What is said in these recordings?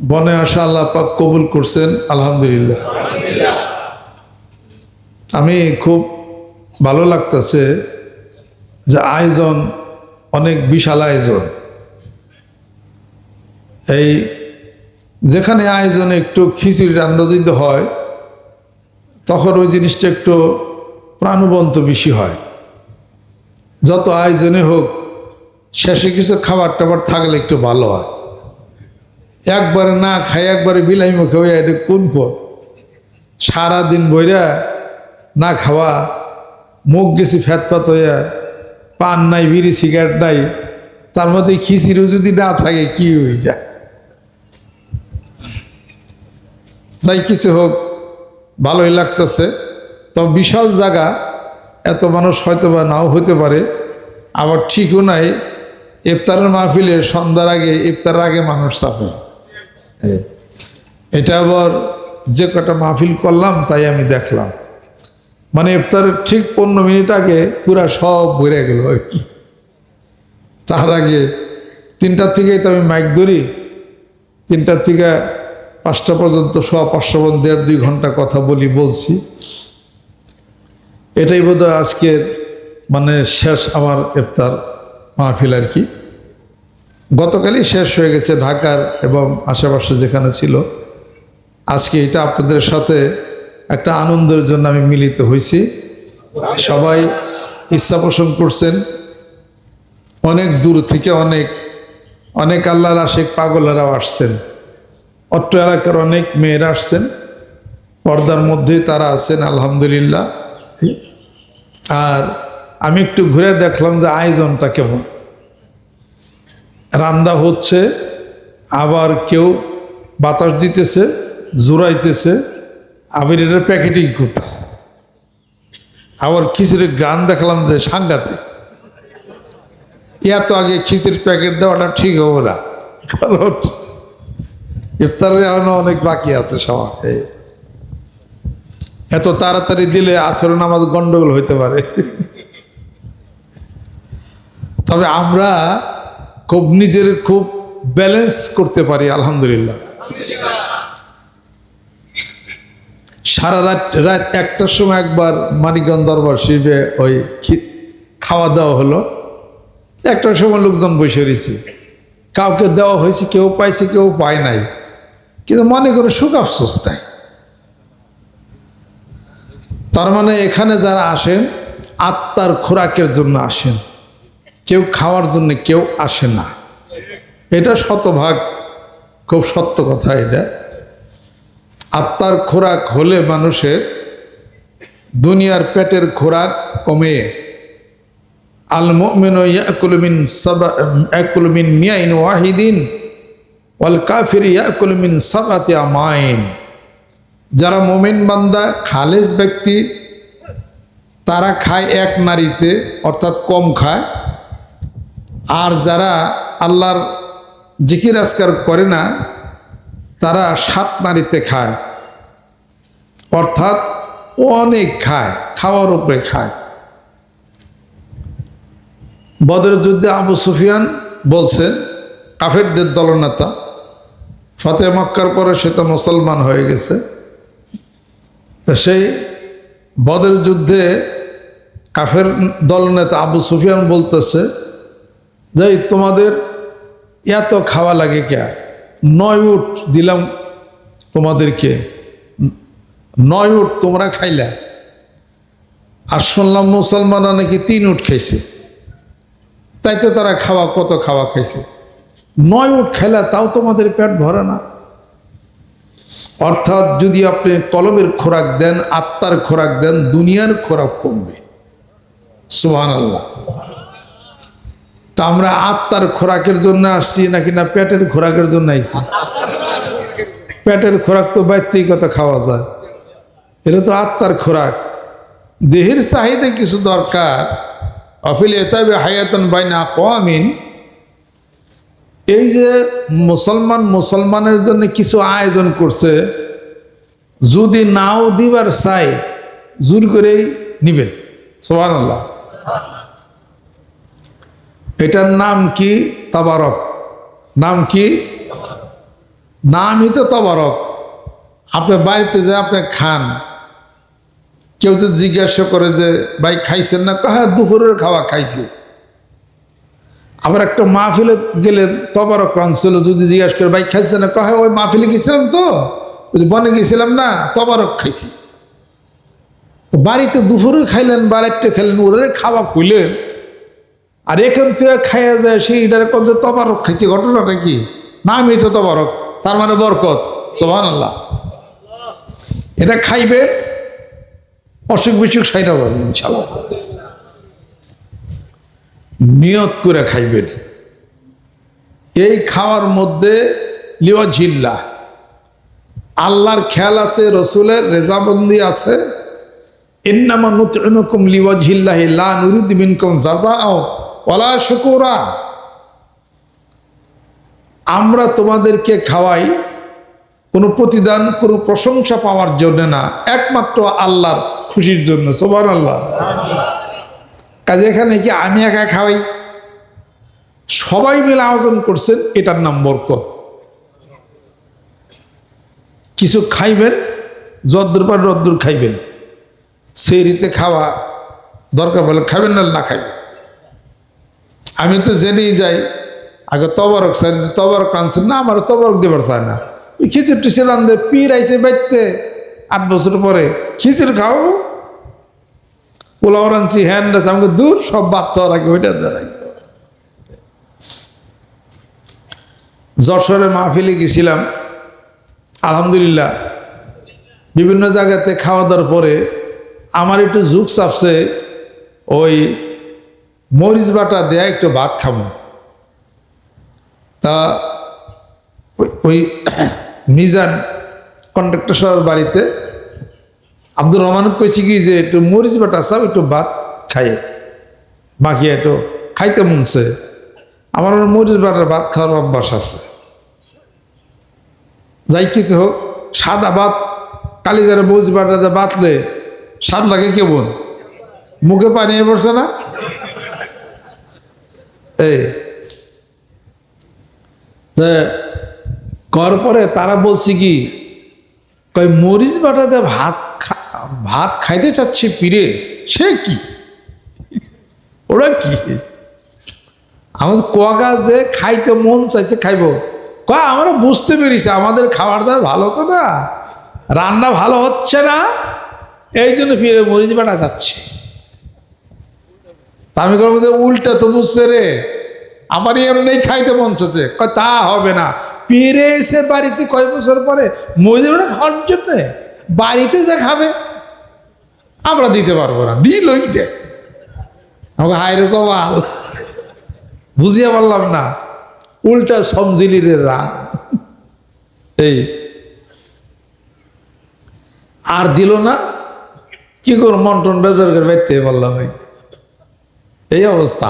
বনে আসা আল্লাহ পাক কবুল করছেন, আলহামদুলিল্লাহ। আমি খুব ভালো লাগতেছে যে আয়োজন অনেক বিশাল আয়োজন। এই যেখানে আয়োজনে একটু খিচুড়ি রান্না যদি হয় তখন ওই জিনিসটা একটু প্রাণবন্ত বেশি হয়। যত আয়োজনে হোক শেষে কিছু খাবার টাবার থাকলে একটু ভালো হয়। একবারে না খাই একবারে বিলাই মুখে হইয়া এটা কোন পথ? সারাদিন বইরা না খাওয়া, মুখ গেছি ফ্যাতফাত হইয়া, পান নাই, বিড়ি সিগারেট নাই, তার মধ্যে খিচিড়িও যদি না থাকে কি ওইটা। যাই কিছু হোক ভালোই লাগতেছে। তো বিশাল জায়গা, এত মানুষ হয়তো বা নাও হইতে পারে, আবার ঠিকও নাই। ইফতারের মাহফিলে সন্ধ্যার আগে, ইফতারের আগে মানুষ চাপে। এটা আবার যে কটা মাহফিল করলাম তাই আমি দেখলাম, মানে ইফতারের ঠিক 15 মিনিট আগে পুরা সব ভরে গেল আর কি। তার আগে 3টার থেকেই তো আমি মাইক ধরি, 3টার থেকে 5টা পর্যন্ত, 5:15 পর্যন্ত 1.5-2 ঘন্টা কথা বলছি। এটাই বোধহয় আজকের মানে শেষ আমার ইফতার মাহফিল আর কি। গতকালই শেষ হয়ে গেছে ঢাকার এবং আশেপাশে যেখানে ছিল। আজকে এটা আপনাদের সাথে একটা আনন্দের জন্য আমি মিলিত হয়েছি। সবাই ইচ্ছা পোষণ করছেন, অনেক দূর থেকে অনেক আল্লাহর আশেক পাগলেরাও আসছেন। অট্ট এলাকার অনেক মেয়েরা আসছেন, পর্দার মধ্যেই তারা আছেন, আলহামদুলিল্লাহ। আর আমি একটু ঘুরে দেখলাম যে আয়োজনটা কেমন। রান্না হচ্ছে, আবার কেউ বাতাস দিতেছে, জোড়াইতেছে, আবার এটার প্যাকেটিং করতেছে। আবার খিচুড়ির গান দেখলাম যে সাংঘাতিক। এত আগে খিচুড়ির প্যাকেট দেওয়াটা ঠিক হবে না, কারণ ইফতারের এখনো অনেক বাকি আছে সবার। এত তাড়াতাড়ি দিলে আসর নামাজ গন্ডগোল হইতে পারে। তবে আমরা নিজের খুব ব্যালেন্স করতে পারি, আলহামদুলিল্লাহ। সারা রাত 1টার সময় একবার মানিকগঞ্জ দরবার শরীফে ওই খাওয়া দাওয়া হলো। 1টার সময় লোকজন বসে রয়েছে, কাউকে দেওয়া হয়েছে, কেউ পাইছে কেউ পায় নাই, কিন্তু মনে করে সুখ আফসোস নাই। তার মানে এখানে যারা আসেন আত্মার খোরাকের জন্য আসেন, কেউ খাওয়ার জন্য কেউ আসে না। এটা শতভাগ খুব সত্য কথা। এটা আত্মার খোরাক হলে মানুষের দুনিয়ার পেটের খোরাক কমে। আল মুমিনু ইয়াকুলু মিন মিয়াইন ওয়াহিদিন ওয়াল কাফির ইয়াকুলু মিন সাবাতি আমাইন। যারা মুমিন বান্দা, খালেস ব্যক্তি, তারা খায় এক নারীতে, অর্থাৎ কম খায়। আর যারা আল্লাহর জিকির আজকার করে না, তারা 7 নারীতে খায়, অর্থাৎ অনেক খায়, খাওয়ার উপরে খায়। বদরের যুদ্ধে আবু সুফিয়ান বলছেন, কাফেরদের দলনেতা, ফতেহ মক্কার পরে সে তো মুসলমান হয়ে গেছে। সেই বদরের যুদ্ধে কাফের দলনেতা আবু সুফিয়ান বলতেছে যে তোমাদের এত খাওয়া লাগে কে? 9 উট দিলাম তোমাদেরকে, 9 উট তোমরা খাইলা, আর শুনলাম মুসলমানরা নাকি 3 উট খাইছে। তাই তো তারা কত খাওয়া খাইছে, 9 উট খাইলা, তাও তোমাদের পেট ভরে না। অর্থাৎ যদি আপনি কলবের খোরাক দেন, আত্মার খোরাক দেন, দুনিয়ার খোরাক কমবে। সুবহানাল্লাহ। তা আমরা আত্মার খোরাকের জন্য আসছি নাকি না পেটের খোরাকের জন্য আইছি? পেটের খোরাক তো বাইতেই কথা খাওয়া যায়, এটা তো আত্মার খোরাক। দেহের চাহিদা কিছু দরকার। অফিল এতাবে হায়াতন বাইনা আকওয়ামিন। এই যে মুসলমানের জন্য কিছু আয়োজন করছে, যদি নাও দিবার চাই জোর করেই নিবেন। সুবহানাল্লাহ। এটার নাম কি? তাবারক। নাম কি? নামই তো তবারক। আপনার বাড়িতে যে আপনি খান, কেউ যদি জিজ্ঞাসা করে যে ভাই খাইছেন না, হ্যাঁ দুপুরের খাওয়া খাইছি। আবার একটা মাহফিলে গেলে তবারক আনছিল, যদি জিজ্ঞাসা করে ভাই খাইছেন না, হ্যাঁ ওই মাহফিলে গেছিলাম তো, ওই বনে গেছিলাম না, তবারক খাইছি। বাড়িতে দুপুরে খাইলেন বা একটা খাইলেন, ওরা খাওয়া খুইলেন, আর এখান থেকে খাইয়া যায় সেইটার কত তবারক খাইছে। ঘটনাটা কি? নামই তো তবারক, তার মানে বরকত। সুবহানাল্লাহ। এটা খাইবেন, অসুখ বিসুখ সাইটা যাবে ইনশাআল্লাহ। নিয়ত করে খাইবেন। এই খাওয়ার মধ্যে লিওয়াজিল্লাহ, আল্লাহর খেয়াল আছে, রসুলের রেজাবন্দি আছে। ইন্নামা নুতইমুকুম লিওয়াজিল্লাহি লা নুরিদু মিনকুম জাযাআ ওয়ালা শুকুরা। আমরা তোমাদেরকে খাওয়াই কোনো প্রতিদান, কোনো প্রশংসা পাওয়ার জন্য না, একমাত্র আল্লাহর খুশির জন্য। সুবহানাল্লাহ। কাজে এখানে কি আমি একা খাওয়াই? সবাই মিলে আয়োজন করছেন, এটার নাম বরকত। কিছু খাইবেন, যদ্দুর পার রদ্দুর খাইবেন। সেহরিতে খাওয়া দরকার বলে খাবেন, না খাইবেন। আমি তো জেনেই যাই, আগে তবারক চাই, তবারক আনছেন না, আমার তবারক দেবার চায় না। ওই খিচুড়ি টিচুড়ি দে, পীর আইসে বাইতে 8 বছর পরে খিচুড়ি খাওয়াবো, পোলাও রাঁধছি, হ্যান্ড আছে, আমাকে দূর সব বাদ হওয়ার আগে ওইটা দেয়। যশোরে মাহফিলে গেছিলাম, আলহামদুলিল্লাহ বিভিন্ন জায়গাতে খাওয়া দাওয়ার পরে আমার একটু ঝুঁক চাপছে, ওই মরিচ বাটা দেয়া একটু ভাত খাবো। তা ওই মিজান কন্ট্রাক্টর সাহেবের বাড়িতে আব্দুর রহমান কইছি কি যে একটু মরিচ বাটা চাও, একটু ভাত খাইয়ে, বাকি একটু খাইতে মনছে। আমার মরিচ বাটার ভাত খাওয়ার অভ্যাস আছে। যাই কিছু হোক, সাদা ভাত কালিজারে মরিচ বাটাতে বাতলে স্বাদ লাগে কেমন, মুখে পানি পড়ছে না? এই কর পরে তারা বলছি কি, কই মরিচ বাটাতে ভাত খাইতে চাচ্ছি পীরে, সে কি ওরা কি? আমাদের কোয়াগা যে খাইতে মন চাইছে খাইব, আমরা বুঝতে পেরেছি আমাদের খাবার দাবার ভালো তো না, রান্না ভালো হচ্ছে না, এই জন্য ফিরে মরিচ বাটা যাচ্ছে। আমি করবো উল্টা তো বুঝছে রে, আমার এমনি খাইতে মন চাচ্ছে। তা হবে না, পীরে এসে বাড়িতে কয় বছর পরে মরিচ বাটা খাওয়ার জন্যে বাড়িতে যা খাবে আমরা দিতে পারবো না, দিল ওইটা আমাকে হায়রে কবাল। বুঝিয়ে পারলাম না, উল্টা সমজিলির রা। এই আর দিল না, কি করো, মন্টন বেজার করে বাইতে পারলাম, এই অবস্থা।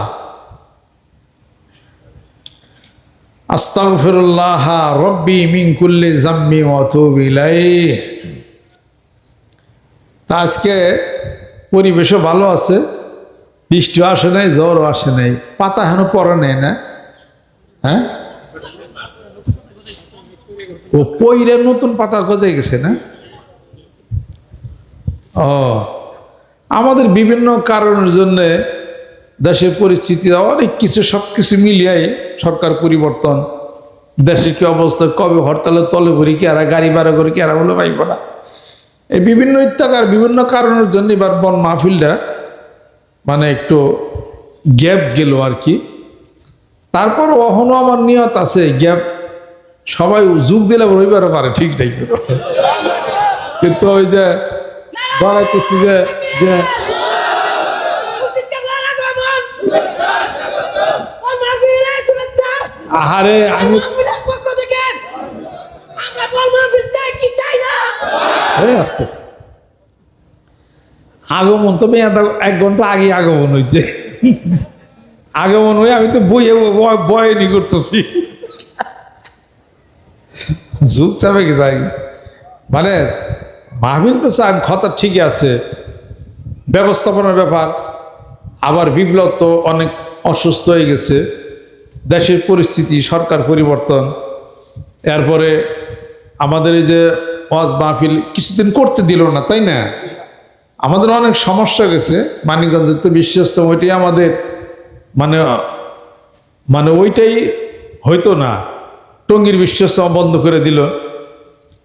আস্তাগফিরুল্লাহ রব্বি মিন কুল্লি যাম্বি ওয়া আতুবু ইলাইহি। তা আজকে পরিবেশও ভালো আছে, বৃষ্টিও আসে নাই, জ্বরও আসে নাই, পাতা হেন পরে নেই না। হ্যাঁ, ও পইরে নতুন পাতা গজে গেছে না। ও আমাদের বিভিন্ন কারণের জন্যে দেশের পরিস্থিতি অনেক কিছু, সব কিছু মিলিয়াই সরকার পরিবর্তন, দেশের কি অবস্থা, কবে হরতালের তলে ভরি, কেরা গাড়ি ভাড়া করে কেরা বলে পাইব না, এই বিভিন্ন ইত্যাকার বিভিন্ন কারণের জন্য এবার বন মাহফিলটা মানে একটু গ্যাপ গেল আর কি। তারপর অহনো আমার নিয়ত আছে, গ্যাপ সবাই যুগ দিলে রবিবারও পারে, ঠিক নাই, কিন্তু ওই যে বাড়াইতেছি যে আহারে আমি আসতে আগমন তো 1 ঘন্টা আগে আগমন হয়েছে, আগমন হয়ে আমি তো বয়নি করতেছি, যুগ চাপে গেছে। মানে মাহফিল তো চান কথা ঠিকই আছে, ব্যবস্থাপনার ব্যাপার, আবার বিপ্লব তো অনেক অসুস্থ হয়ে গেছে, দেশের পরিস্থিতি, সরকার পরিবর্তন, এরপরে আমাদের এই যে ওয়াজ মাহফিল কিছুদিন করতে দিল না, তাই না? আমাদের অনেক সমস্যা গেছে। মানিকগঞ্জের তো বিশ্বস্ত ওইটাই আমাদের মানে মানে ওইটাই হইতো না, টঙ্গীর বিশ্বস্ত বন্ধ করে দিল।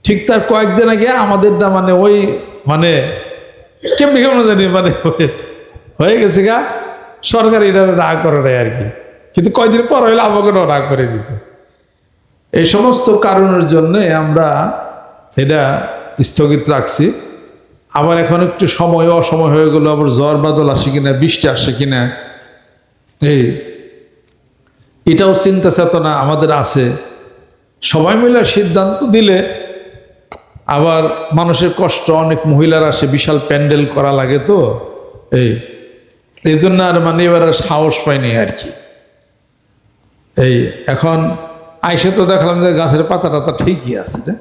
ঠিক তার কয়েকদিন আগে আমাদেরটা মানে ওই মানে কেমনি কেমন জানি মানে হয়ে গেছে গা, সরকার এটা রাগ করে নেয় আর কি। কিন্তু কয়দিন পর হইলে আমাকে রাগ করে দিত। এই সমস্ত কারণের জন্য আমরা এটা স্থগিত রাখছি। আবার এখন একটু সময় অসময় হয়ে গেল, আবার ঝড় বাদল আসে কিনা, বৃষ্টি আসে কিনা, এটাও চিন্তা চেতনা আমাদের আছে। সবাই মিলে সিদ্ধান্ত দিলে আবার মানুষের কষ্ট, অনেক মহিলারা আসে, বিশাল প্যান্ডেল করা লাগে, তো এই জন্য আর মানে এবার সাহস পাইনি আর কি। এখন আইসে তো দেখলাম যে গাছের পাতা টাতা ঠিকই আছে না,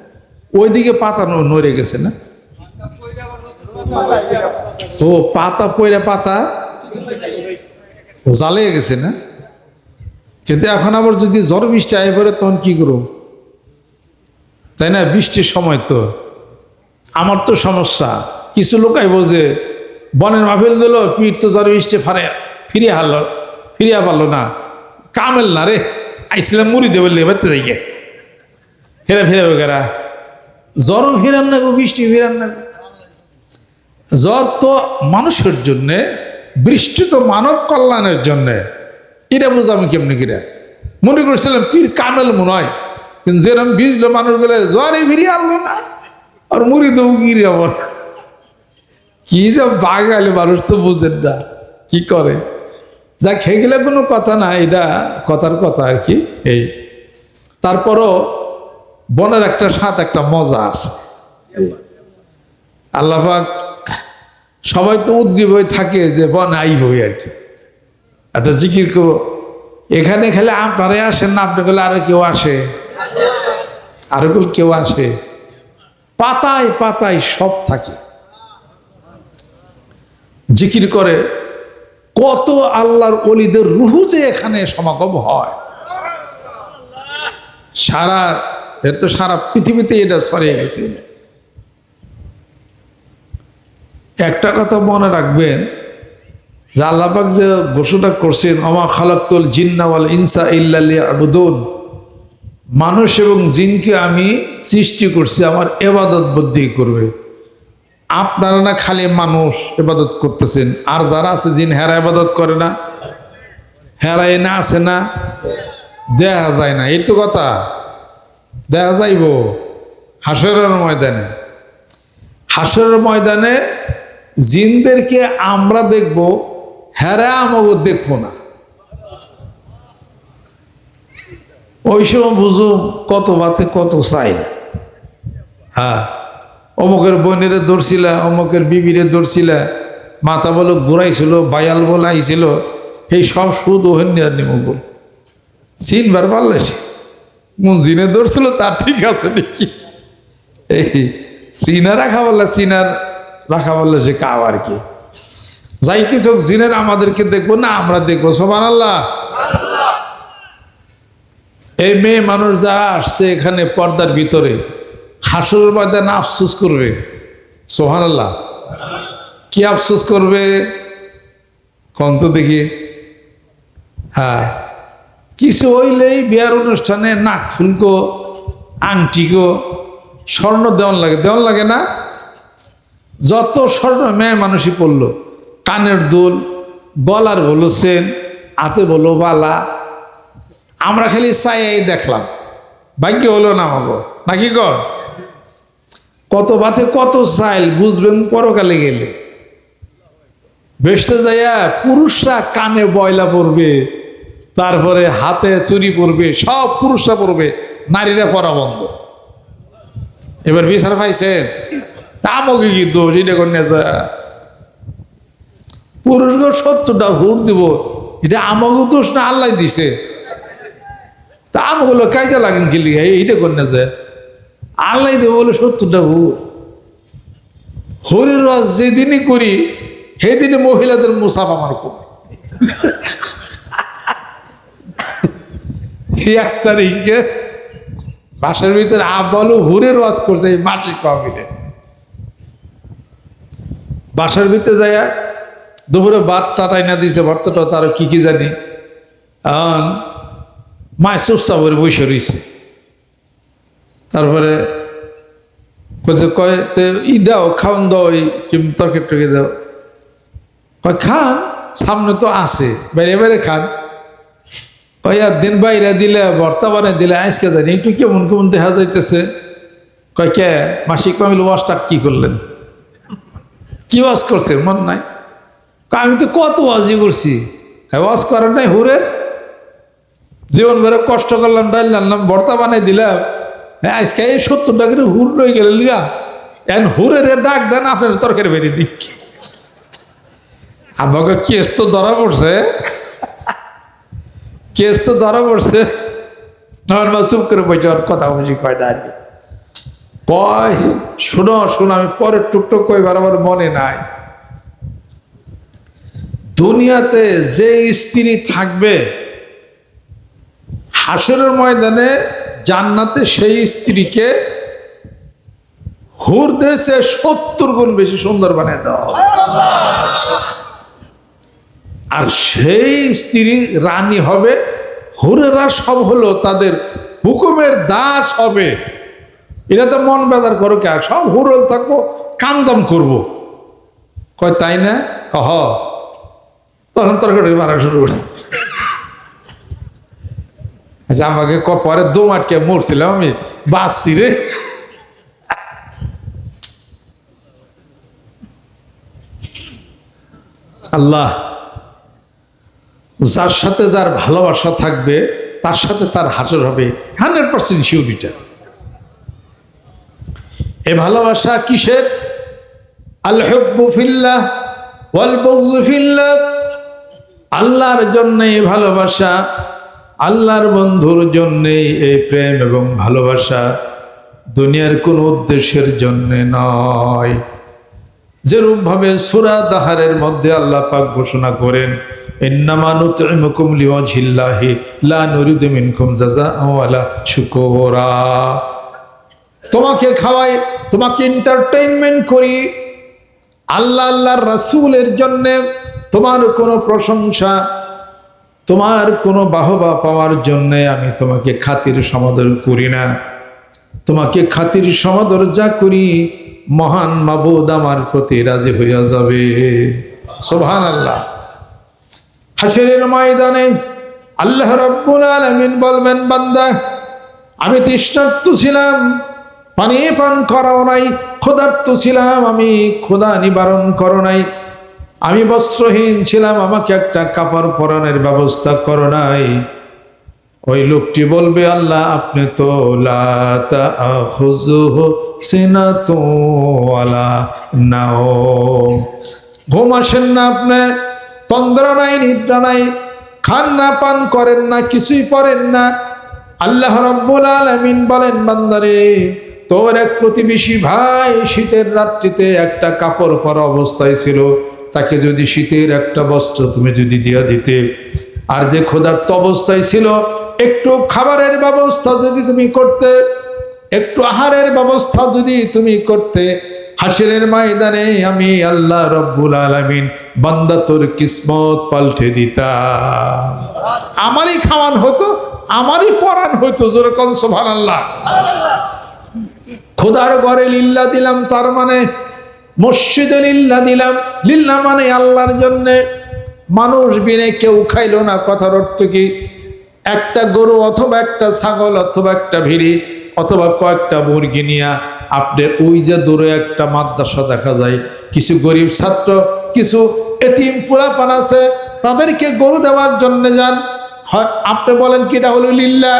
ওইদিকে পাতা নড়ে গেছে না, ও পাতা পইরা পাতা জ্বালিয়ে গেছে না। কিন্তু এখন আবার যদি ঝড় বৃষ্টি আয় পড়ে তখন কি করব, তাই না? বৃষ্টির সময় তো আমার তো সমস্যা। কিছু লোক আইব যে বনের মাহফিল দিল, পিঠ তো ঝড় বৃষ্টি ফিরিয়া পারলো না, কামেল না রে, আইসলাম মুড়ি দেবে বাড়তে যাই গে, ফেরা বেগারা জ্বরও ফিরান না গো, বৃষ্টি ফিরান না। জ্বর তো মানুষের জন্যে, বৃষ্টি তো মানব কল্যাণের জন্যে। এটা বুঝলাম কেমনি কিরা, মনে করছিলাম পীর কামেল মনে হয়, কিন্তু যেরকম ভিজলো মানুষ গেলে জ্বরে ফিরিয়ে আনলো না, আর মুড়ি দেবো গিরে আবার কি যে বাগালে, মানুষ তো বুঝেন না কি করে। যা খেয়ে গেলে কোনো কথা না, এটা কথার কথা আর কি। তারপরও বনের একটা স্বাদ, একটা মজা আছে। আল্লাহ পাক সবাই তো উদ্গ্রীব হয়ে থাকে যে বন আইবই আর কি, একটা জিকির করবো। এখানে খেলে আপনারাই আসেন না, আপনি গেলে আরো কেউ আসে, আরো কেউ আসে, পাতায় পাতায় সব থাকে, জিকির করে। কত আল্লাহর ওলিদের রুহু যে এখানে সমাগম হয়, সারা পৃথিবীতে এটা ছড়িয়ে গেছে। একটা কথা মনে রাখবেন যে আল্লাহ পাক যে ঘোষণা করছেন, ওমা খালাকতুল জিন্না ওয়াল ইনসা ইল্লা লিয়াবুদুন, মানুষ এবং জিনকে আমি সৃষ্টি করছি আমার ইবাদত বন্দেগী করবে। আপনারা না খালি মানুষ ইবাদত করতেছেন, আর যারা আছে জিন হেরা ইবাদত করে না, হেরা এনে আছে না, দেখা যায় না। এই তো কথা, দেখা যাইব হাসরের ময়দানে। হাসরের ময়দানে জিনদেরকে আমরা দেখব, হেরা আমাকে দেখবো না। ওই সময় বুঝুম কত বাতে কত চাইল। হ্যাঁ, অমুকের বোনেরে ধরছিল, অমুকের বিবিরে ধরছিল, মাথা বলে ঘুরাইছিল, বায়াল বলে আইছিল, এই সব সুদ ওহেন নিমুল চিনবার পারলে সে কোন জিনে ধরছিল তা ঠিক আছে নাকি, এই চিনা রাখা বললে, চিনার রাখা বললে সে কাও আর কি। যাই কিছু জিনের আমাদেরকে দেখবো না, আমরা দেখবো। সুবহানাল্লাহ। এই মেয়ে মানুষ যারা আসছে এখানে পর্দার ভিতরে, হাসরের ময়দানে আফসোস করবে। সুবহানাল্লাহ। কি আফসোস করবে কোন তো দেখি? হ্যাঁ, কিছু হইলেই বিয়ার অনুষ্ঠানে নাক ফুলকো, আংটিকো, স্বর্ণ দেওয়ান লাগে না? যত স্বর্ণ মেয়ে মানুষই পড়লো, কানের দুল, গলার বলো চেন, হাতে বলো বালা, আমরা খালি চাই দেখলাম, ভাগ্য হলো না আমাকে নাকি কর? কত বাতে কত চাইল বুঝবেন পরকালে গেলে। বেসতে যাইয়া পুরুষরা কানে বয়লা পরবে, তারপরে হাতে চুরি পরবে, সব পুরুষরা পরবে, নারীরা পরা বন্ধ। এবার বিচার পাইছেন? আমাকে কি দোষ? এটা করে পুরুষকে 70টা হুর দিব, এটা আমাকে দোষ না আল্লাহ দিছে? তা আমাকে কাজে লাগেন খেলি, এইটা করে না যায় আল্লাহ দেবো বলে 70টা হুর। হরির রস যেদিনই করি সেদিনে মহিলাদের মুসাফ আমার কমে। 1 তারিখে বাসার ভিতরে আব্বালু হুরের ওয়াজ করছে এই মাসিক মাহফিলে। বাসার ভিতরে যাইয়া দুপুরে ভাত টাটাই না দিছে, ভর্তাটা তার কি কি জানি, মায় চুপচাপ করে বসে রয়েছে। তারপরে কয় ই দাও, খাওয়ান দাও, এই তরকারি টরকারি দাও। কয় খান, সামনে তো আছে, বাইরে বাইরে খান। কয় আর দিন বাইরে দিলে, ভর্তা বানাই দিলে, আজকে জানি একটু কেমন কেমন দেখা যাইতেছে। কয় কে মাসিক মাহফিল ওয়াজটা কি করলেন, কি ওয়াজ করছেন মন নাই? আমি তো কত ওয়াজই করছি, ওয়াজ করেন নাই হুরের? জীবন ভরে কষ্ট করলাম, ডাল আনলাম, ভর্তা বানাই দিলাম, হ্যাঁ আজকে এই 70 টাকা হুর রয়ে গেল লিগা এখন হুরের ডাক দেন আপনার তরকারি বেরিয়ে দিক। আমাকে কেস তো ধরা পড়ছে, কেস তো ধরা পড়ছে। আমার মা চুপ করে বসে, ওর কথা বুঝি কয় না। কয় শোনো শোনো, আমি পরে টুকটুক কইবার আমার মনে নাই। দুনিয়াতে যে স্ত্রী থাকবে, হাসরের ময়দানে জান্নাতে সেই স্ত্রীকে হুরদের চেয়ে 70 গুণ বেশি সুন্দর বানিয়ে দেওয়া হবে। আর সেই স্ত্রী রানী হবে, হুরেরা সব হলো তাদের হুকুমের দাস হবে। এটা তো মন বেজার করো কে, সব হুরল থাকবো, কামজাম করবো। কয় তাই না? কহ তখন তরকারি মারা শুরু করে। আচ্ছা আমাকে পরে দম আটকে মরছিলাম, আমি বাঁচছি রে। আল্লাহ যার সাথে যার ভালোবাসা থাকবে তার সাথে তার হাসর হবে 100% শিওরিটা। এ ভালোবাসা কিসের? আল হুব্বু ফিল্লাহ ওয়াল বুগযু ফিল্লাহ। আল্লাহর জন্যে ভালোবাসা, আল্লাহর বন্ধুর জন্যে এই প্রেম এবং ভালোবাসা, দুনিয়ার কোন উদ্দেশ্যের জন্যে নয়। যেরূপ ভাবে সূরা দাহারের মধ্যে আল্লাহ পাক ঘোষণা করেন, ইন্নামা নুতইমুকুম লিওয়াজহিল্লাহি লা নুরিদু মিনকুম জাযাআন ওয়ালা শুকুরা। তোমাকে খাওয়াই, তোমাকে এন্টারটেইনমেন্ট করি আল্লাহ আল্লাহর রাসূলের জন্য। তোমার কোনো প্রশংসা, তোমার কোনো বাহবা পাওয়ার জন্য আমি তোমাকে খাতির সমাদর করি না। তোমাকে খাতির সমাদর যা করি, মহান মাবুদ আমার প্রতি রাজি হইয়া যাবে। সুবহানাল্লাহ। হাশরের ময়দানে আল্লাহ রাব্বুল আলামিন বলবেন, বান্দা আমি তৃষ্ণার্ত ছিলাম, পানি পান করাও নাই, ক্ষুধার্ত ছিলাম, আমি ক্ষুধা নিবারণ করো নাই, আমি বস্ত্রহীন ছিলাম, আমাকে একটা কাপড় পরানোর ব্যবস্থা করো নাই। ওই লোকটি বলবে, আল্লাহ আপনি তো লা তাখুযুহু সিনাতুন ওয়ালা নাওম, ঘুম আসেন না আপনি, তন্দ্রা নাই, নিদ্রা নাই, খান না, পান করেন না, কিছুই পড়েন না। আল্লাহ রাব্বুল আলামিন বলেন, বান্দারে তোর এক প্রতিবেশী ভাই শীতের রাত্রিতে একটা কাপড় পরা অবস্থায় ছিল, তাকে যদি শীতের একটা বস্ত্র তুমি যদি দিয়া দিতে, আর যে ক্ষুধার্ত অবস্থায় ছিল একটু খাবারের ব্যবস্থা যদি তুমি করতে, একটু আহারের ব্যবস্থা যদি তুমি করতে, হাশরের ময়দানে আমি আল্লাহ রাব্বুল আলামিন বান্দা তোর কিসমত পাল্টে দিতাম। আমারই খাওয়ান হতো, আমারই পরাণ হতো। জোরে কোন সুবহানাল্লাহ। খোদার ঘরে লিল্লাহ দিলাম, তার মানে মসজিদে লিল্লাহ দিলাম। লিল্লাহ মানে আল্লাহর জন্যে। মানুষ বিনে কেউ খাইল না। কথার অর্থ কি? একটা গরু অথবা একটা ছাগল অথবা একটা ভিড়ি অথবা কয়েকটা মুরগি নিয়া আপনি ওই যে দূরে একটা মাদ্রাসা দেখা যায়, কিছু গরিব ছাত্র, কিছু এতিম পোলাপান আছে, তাদেরকে গরু দেওয়ার জন্য যান। হয় আপনি বলেন কি এটা হলো লিল্লাহ?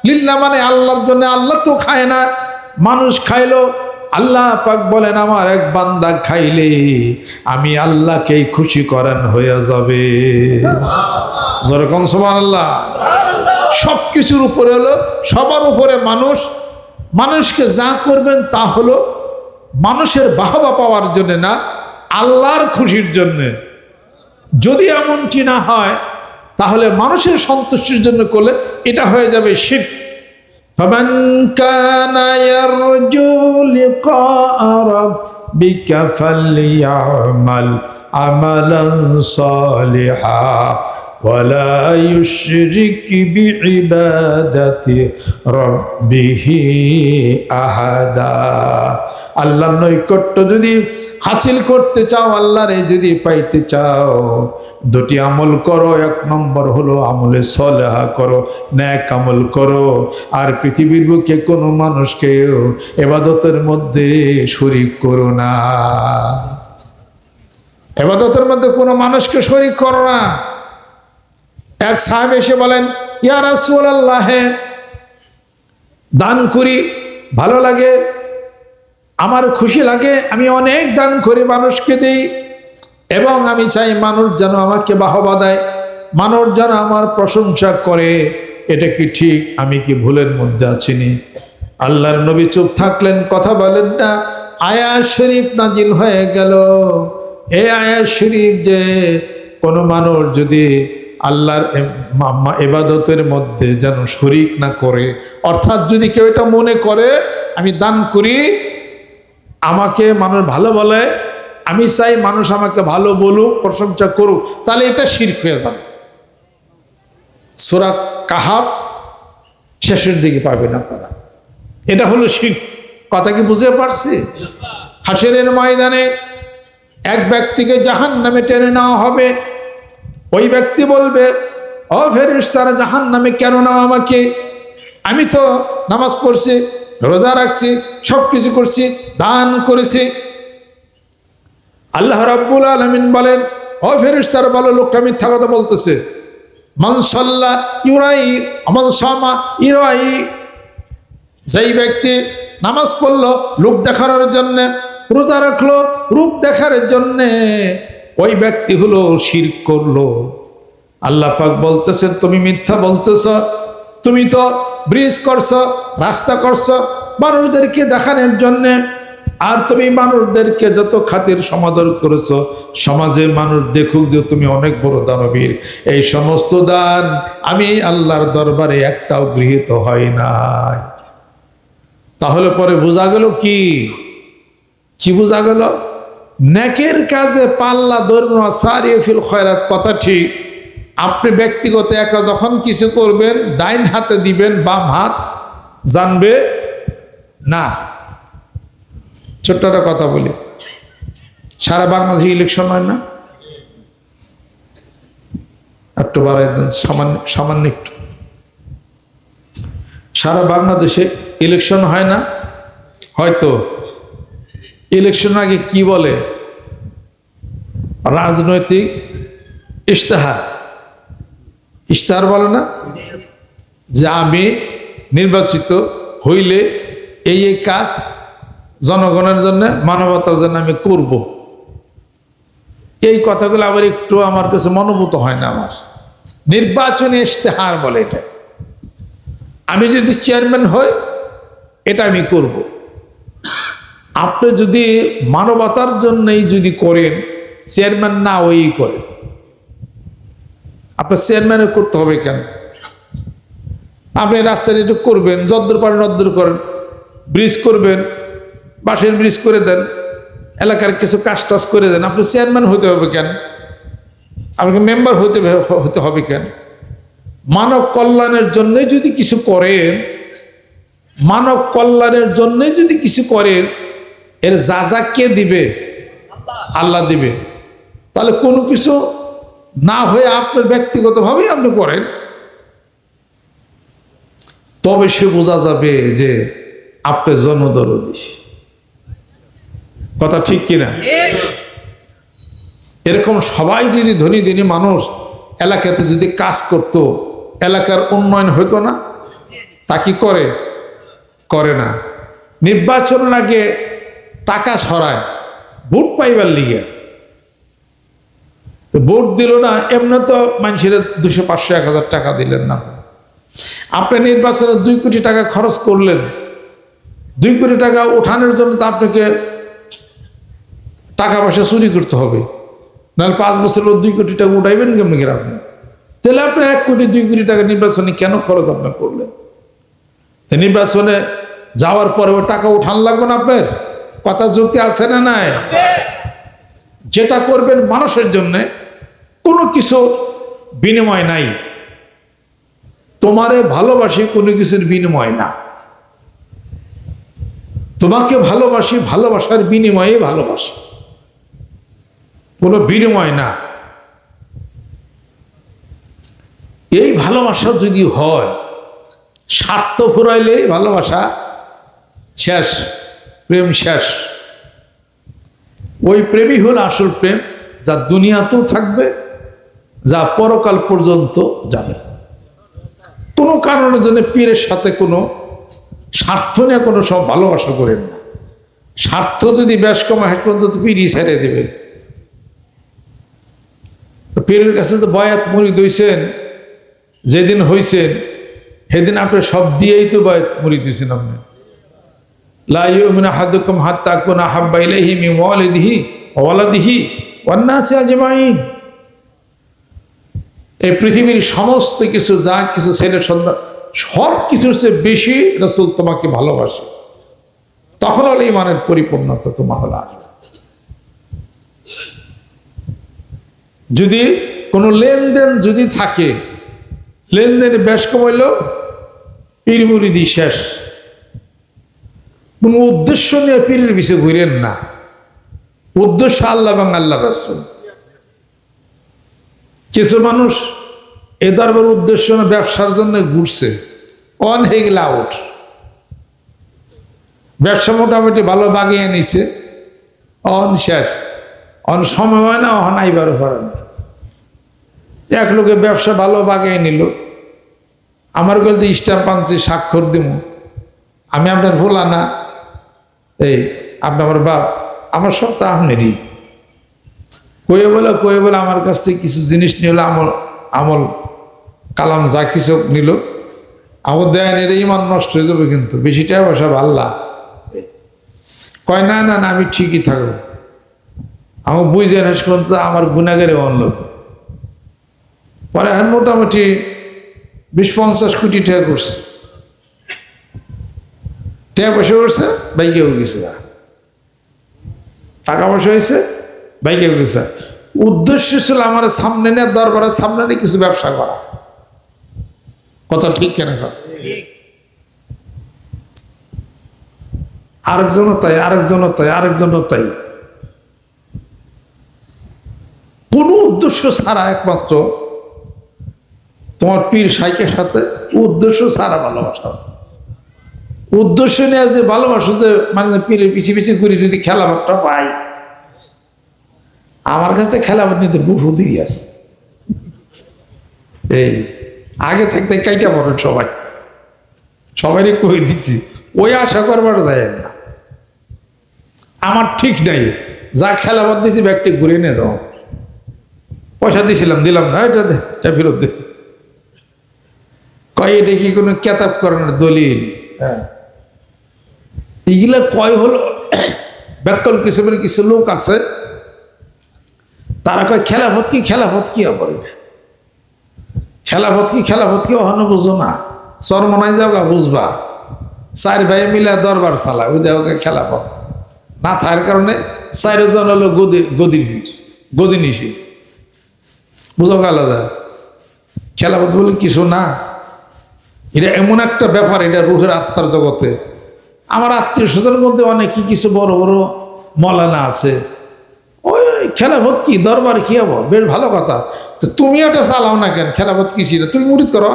লিল্লাহ মানে আল্লাহর জন্য। আল্লাহ তো খায় না, মানুষ খাইলো। আল্লাহ পাক বলেন, আমার এক বান্দা খাইলে আমি আল্লাহকেই খুশি করান হয়ে যাবে। যেরকম সুবহানাল্লাহ। সবকিছুর উপরে হলো, সবার উপরে মানুষ। মানুষকে যা করবেন তা হলো মানুষের বাহবা পাওয়ার জন্য না, আল্লাহর খুশির জন্য। যদি এমনটি না হয় তাহলে মানুষের সন্তুষ্টির জন্য করলে এটা হয়ে যাবে শিরক। فمن كان يرجو لقاء ربك فليعمل عملا صالحا ولا يشرك بعبادة ربه أحدا। আল্লাহর নৈকট্য যদি হাসিল করতে চাও, আল্লাহরে যদি পাইতে চাও, দুটি আমল করো। এক নম্বর হলো আমলে সলেহা করো, নেক আমল করো। আর পৃথিবীর বুকে কোনো মানুষকে ইবাদতের মধ্যে শরীক করো না। ইবাদতের মধ্যে কোনো মানুষকে শরীক করো না। এক সাহেব এসে বলেন, ইয়া রাসূলুল্লাহ, দান করি, ভালো লাগে, আমার খুশি লাগে, আমি অনেক দান করি, মানুষকে দিই, এবং আমি চাই মানুষ যেন আমাকে বাহবা দেয়, মানুষ যেন আমার প্রশংসা করে। এটা কি ঠিক? আমি কি ভুলের মধ্যে আছিনি? আল্লাহর নবী চুপ থাকলেন, কথা বলেন না। আয়াত শরীফ নাজিল হয়ে গেল। এই আয়াত শরীফ যে কোনো মানুষ যদি আল্লাহর ইবাদতের মধ্যে যেন শরীক না করে, অর্থাৎ যদি কেউ এটা মনে করে আমি দান করি, আমাকে মানুষ ভালো বলে, আমি চাই মানুষ আমাকে ভালো বলুক, প্রশংসা করুক, তাহলে এটা শিরক হয়ে যাবে। সূরা কাহাফ শেষের দিকে পাবেন আপনারা। এটা হলো শিরক। কথা কি বুঝতে পারছি? হাসরের ময়দানে এক ব্যক্তিকে জাহান্নামে টেনে নেওয়া হবে। ওই ব্যক্তি বলবে, ও ফেরেশতারা, জাহান্নামে কেন নাও আমাকে? আমি তো নামাজ পড়ছি, রোজা রাখছি, সব কিছু করছি, দান করেছি। আল্লাহ রাব্বুল আলামিন বলেন, ও ফেরেশতারা বলো, লোকটা মিথ্যা কথা বলতেছে। মান সাল্লা ইউরাই মান সামা ইউরাই, যেই ব্যক্তি নামাজ পড়লো লোক দেখানোর জন্যে, রোজা রাখলো রূপ দেখার জন্যে, ওই ব্যক্তি হলো শিরক করলো। আল্লাহ পাক বলতেছেন, তুমি মিথ্যা বলতেছ, তুমি তো ব্রিজ করছো, রাস্তা করছো মানুষদেরকে দেখানোর জন্যে, আর তুমি মানুষদেরকে যত খাতির সমাদর করেছো, সমাজের মানুষ দেখুক যে তুমি অনেক বড় দানবীর। এই সমস্ত দান আমি আল্লাহর দরবারে একটাও গৃহীত হয় নাই। তাহলে পরে বোঝা গেল কি বোঝা গেল? নেকের কাজে পাল্লা ধরুন, সারিয়ে ফিল খয়রাত, কথা ঠিক। আপনি ব্যক্তিগত একা যখন কিছু করবেন, ডাইন হাতে দিবেন, বাম হাত জানবে না। ছোট্ট একটা কথা বলি, সারা বাংলাদেশে ইলেকশন হয় না? একটু বাড়াই দেন, সামান্য একটু। সারা বাংলাদেশে ইলেকশন হয় না? হয়তো ইলেকশন আগে কি বলে? রাজনৈতিক ইশতেহার বলে না, যে আমি নির্বাচিত হইলে এই কাজ জনগণের জন্য, মানবতার জন্য আমি করব। এই কথাগুলো আবার একটু আমার কাছে মনোভূত হয় না। আমার নির্বাচনী ইশতেহার বলে এটা। আমি যদি চেয়ারম্যান হই, এটা আমি করব। আপনি যদি মানবতার জন্যই যদি করেন, চেয়ারম্যান না ওই করেন, আপনার চেয়ারম্যানে করতে হবে কেন? আপনি রাস্তায় একটু করবেন, যদ্দূর পারেন নদ্দূর করেন, ব্রিজ করবেন, বাঁশের ব্রিজ করে দেন, এলাকার কিছু কাজ টাজ করে দেন। আপনি চেয়ারম্যান হতে হবে কেন? আপনাকে মেম্বার হতে হবে কেন? মানব কল্যাণের জন্যই যদি কিছু করেন, মানব কল্যাণের জন্যই যদি কিছু করেন, এর যা কে দিবে? আল্লাহ দিবে। তাহলে কোনো কিছু না হয়ে আপনার ব্যক্তিগতভাবেই আপনি করেন, তবে সে বোঝা যাবে যে আপনি জনদরদী। কথা ঠিক কিনা? এরকম সবাই যদি ধনী ধনী মানুষ এলাকাতে যদি কাজ করত, এলাকার উন্নয়ন হইতো না? তা কি করে না। নির্বাচন লাগে টাকা ছড়ায় ভোট পাইবার লিগে। ভোট দিল না, এমনি তো মানুষের 200, 500, 1000 টাকা দিলেন না। আপনি নির্বাচনে 2 কোটি টাকা খরচ করলেন, 2 কোটি টাকা ওঠানোর জন্য তো আপনাকে টাকা পয়সা চুরি করতে হবে, নাহলে 5 বছর 2 কোটি টাকা উঠাইবেন কেমনি করে আপনি? তাহলে আপনি 1 কোটি 2 কোটি টাকা নির্বাচনে কেন খরচ আপনি করলেন? নির্বাচনে যাওয়ার পরে ওই টাকা উঠান লাগবে না আপনার? কথা যুক্তি আছে না নাই? যেটা করবেন মানুষের জন্যে, কোনো কিছু বিনিময় নাই। তোমারে ভালোবাসি কোনো কিছুর বিনিময় না। তোমাকে ভালোবাসি ভালোবাসার বিনিময়ে ভালোবাসি, কোনো বিনিময় না। এই ভালোবাসা যদি হয়, স্বার্থ ফুরাইলে ভালোবাসা শেষ, প্রেম শেষ। ওই প্রেমই হল আসল প্রেম, যা দুনিয়াতেও থাকবে, যা পরকাল পর্যন্ত যাবে। কোনো কারণের জন্য পীরের সাথে কোনো স্বার্থ নিয়ে কোনো সব ভালোবাসা করেন না। স্বার্থ যদি বেশ কমে হাত পর্যন্ত পীরই ছেড়ে দেবেন। পীরের কাছে তো বয়াত মুরিদ হইছেন, যেদিন হইছেন সেদিন আপনি সব দিয়েই তো বয়াত মুরিদ হইছেন। আপনি লা ইউমিনু আহাদুকুম হাত্তা আকুনা আহাব্বা ইলাইহি মিন ওয়ালিদিহি ওয়া ওয়ালাদিহি ওয়ান নাসি আজমাইন। এই পৃথিবীর সমস্ত কিছু, যা কিছু ছেলে সন্তান, সব কিছুর চেয়ে বেশি রাসূল তোমাকে ভালোবাসে। তখন হলে ইমানের পরিপূর্ণতা তোমার হলে আসবে। যদি কোনো লেনদেন যদি থাকে, লেনদেনে বেশ কম হইলেও পীর মুরিদি শেষ। কোনো উদ্দেশ্য নিয়ে পীরের পিছে ঘুরেন না। উদ্দেশ্য আল্লাহ এবং আল্লাহ রাসূল। কিছু মানুষ এ দরবার উদ্দেশ্য না ব্যবসার জন্য ঘুরছে, অন হয়ে গেলে আউট। ব্যবসা মোটামুটি ভালো বাগিয়ে নিছে, অন শেষ। অন সময় হয় না, অন আইবারও পারে না। এক লোকে ব্যবসা ভালো বাগিয়ে নিল, আমার বলতে স্টাম্প আনছি, স্বাক্ষর দিব, আমি আপনার ভোলা না, এই আপনি আমার বাপ, আমার সব তা আপনারই। কয়ে বলে আমার কাছ থেকে কিছু জিনিস নিল, আমল কালাম যা কিছু নিল, আমার দেন এটা ইমান নষ্ট হয়ে যাবে, কিন্তু বেশি টাকা পয়সা ভাল্লা। কয় না না না, আমি ঠিকই থাকবো। আমার বুঝে না পর্যন্ত আমার গুণাগারে অনল। পরে এখন মোটামুটি 20-50 কোটি টাকা করছে, টাকা পয়সা করছে, বাইকে হয়ে গেছে, টাকা পয়সা হয়েছে, বাইকে হয়ে গেছে। উদ্দেশ্য ছিল আমার সামনে নিয়ে, দরবারের সামনে নিয়ে কিছু ব্যবসা করা। কথা ঠিক কেন? আরেকজনও তাই, আরেকজনও তাই, আরেকজনও তাই। কোনো উদ্দেশ্য ছাড়া, একমাত্র তোমার পীর শাইখের সাথে উদ্দেশ্য ছাড়া ভালোবাসা। উদ্দেশ্য নিয়ে যে ভালোবাসো, যে মানে পীরের পিছিয়ে পিছিয়ে ঘুরি, যদি খেলাভাবটা পাই। আমার কাছে খেলাভাব নিতে বহু দেরি আছে। এই আগে থাকতে কাইটা পড়েন সবাই, সবাইকে কই দিচ্ছি, ওই আশা করবার যায় না। আমার ঠিক নাই, যা খেলাভাব দিয়েছি ব্যাগটি ঘুরে নিয়ে যাও। পয়সা দিয়েছিলাম, দিলাম না, এটা ফেরত দিয়েছি। কয় এটা কি কোনো কেতাব করানোর দলিল? হ্যাঁ, এগুলা কয় হলো ব্যাকল কিসেমের কিছু লোক আছে, তারা কয় খেলাফত কি, খেলাফত কি আবার, খেলাফত কি, খেলাফত কি অহনো বুঝো না, চরমনায় যাওয়া বুঝবা। 4 ভাই মিলে দরবার চালা, ওই দেওয়া খেলাফত না থাকার কারণে 4 জন হলো গদির ভিড়, গদি নিশি, বুঝো গেল। খেলাফত বলে কিছু না, এটা এমন একটা ব্যাপার, এটা রুহের আত্মার জগতে। আমার আত্মীয় স্বজনের মধ্যে অনেকই কিছু বড় বড় মলানা আছে, ওই খেলাফত কি, দরবার কি হবো, বেশ ভালো কথা। তো তুমি এটা চালাও না কেন? খেলাফত কি ছিল, তুমি মুরিদ করো।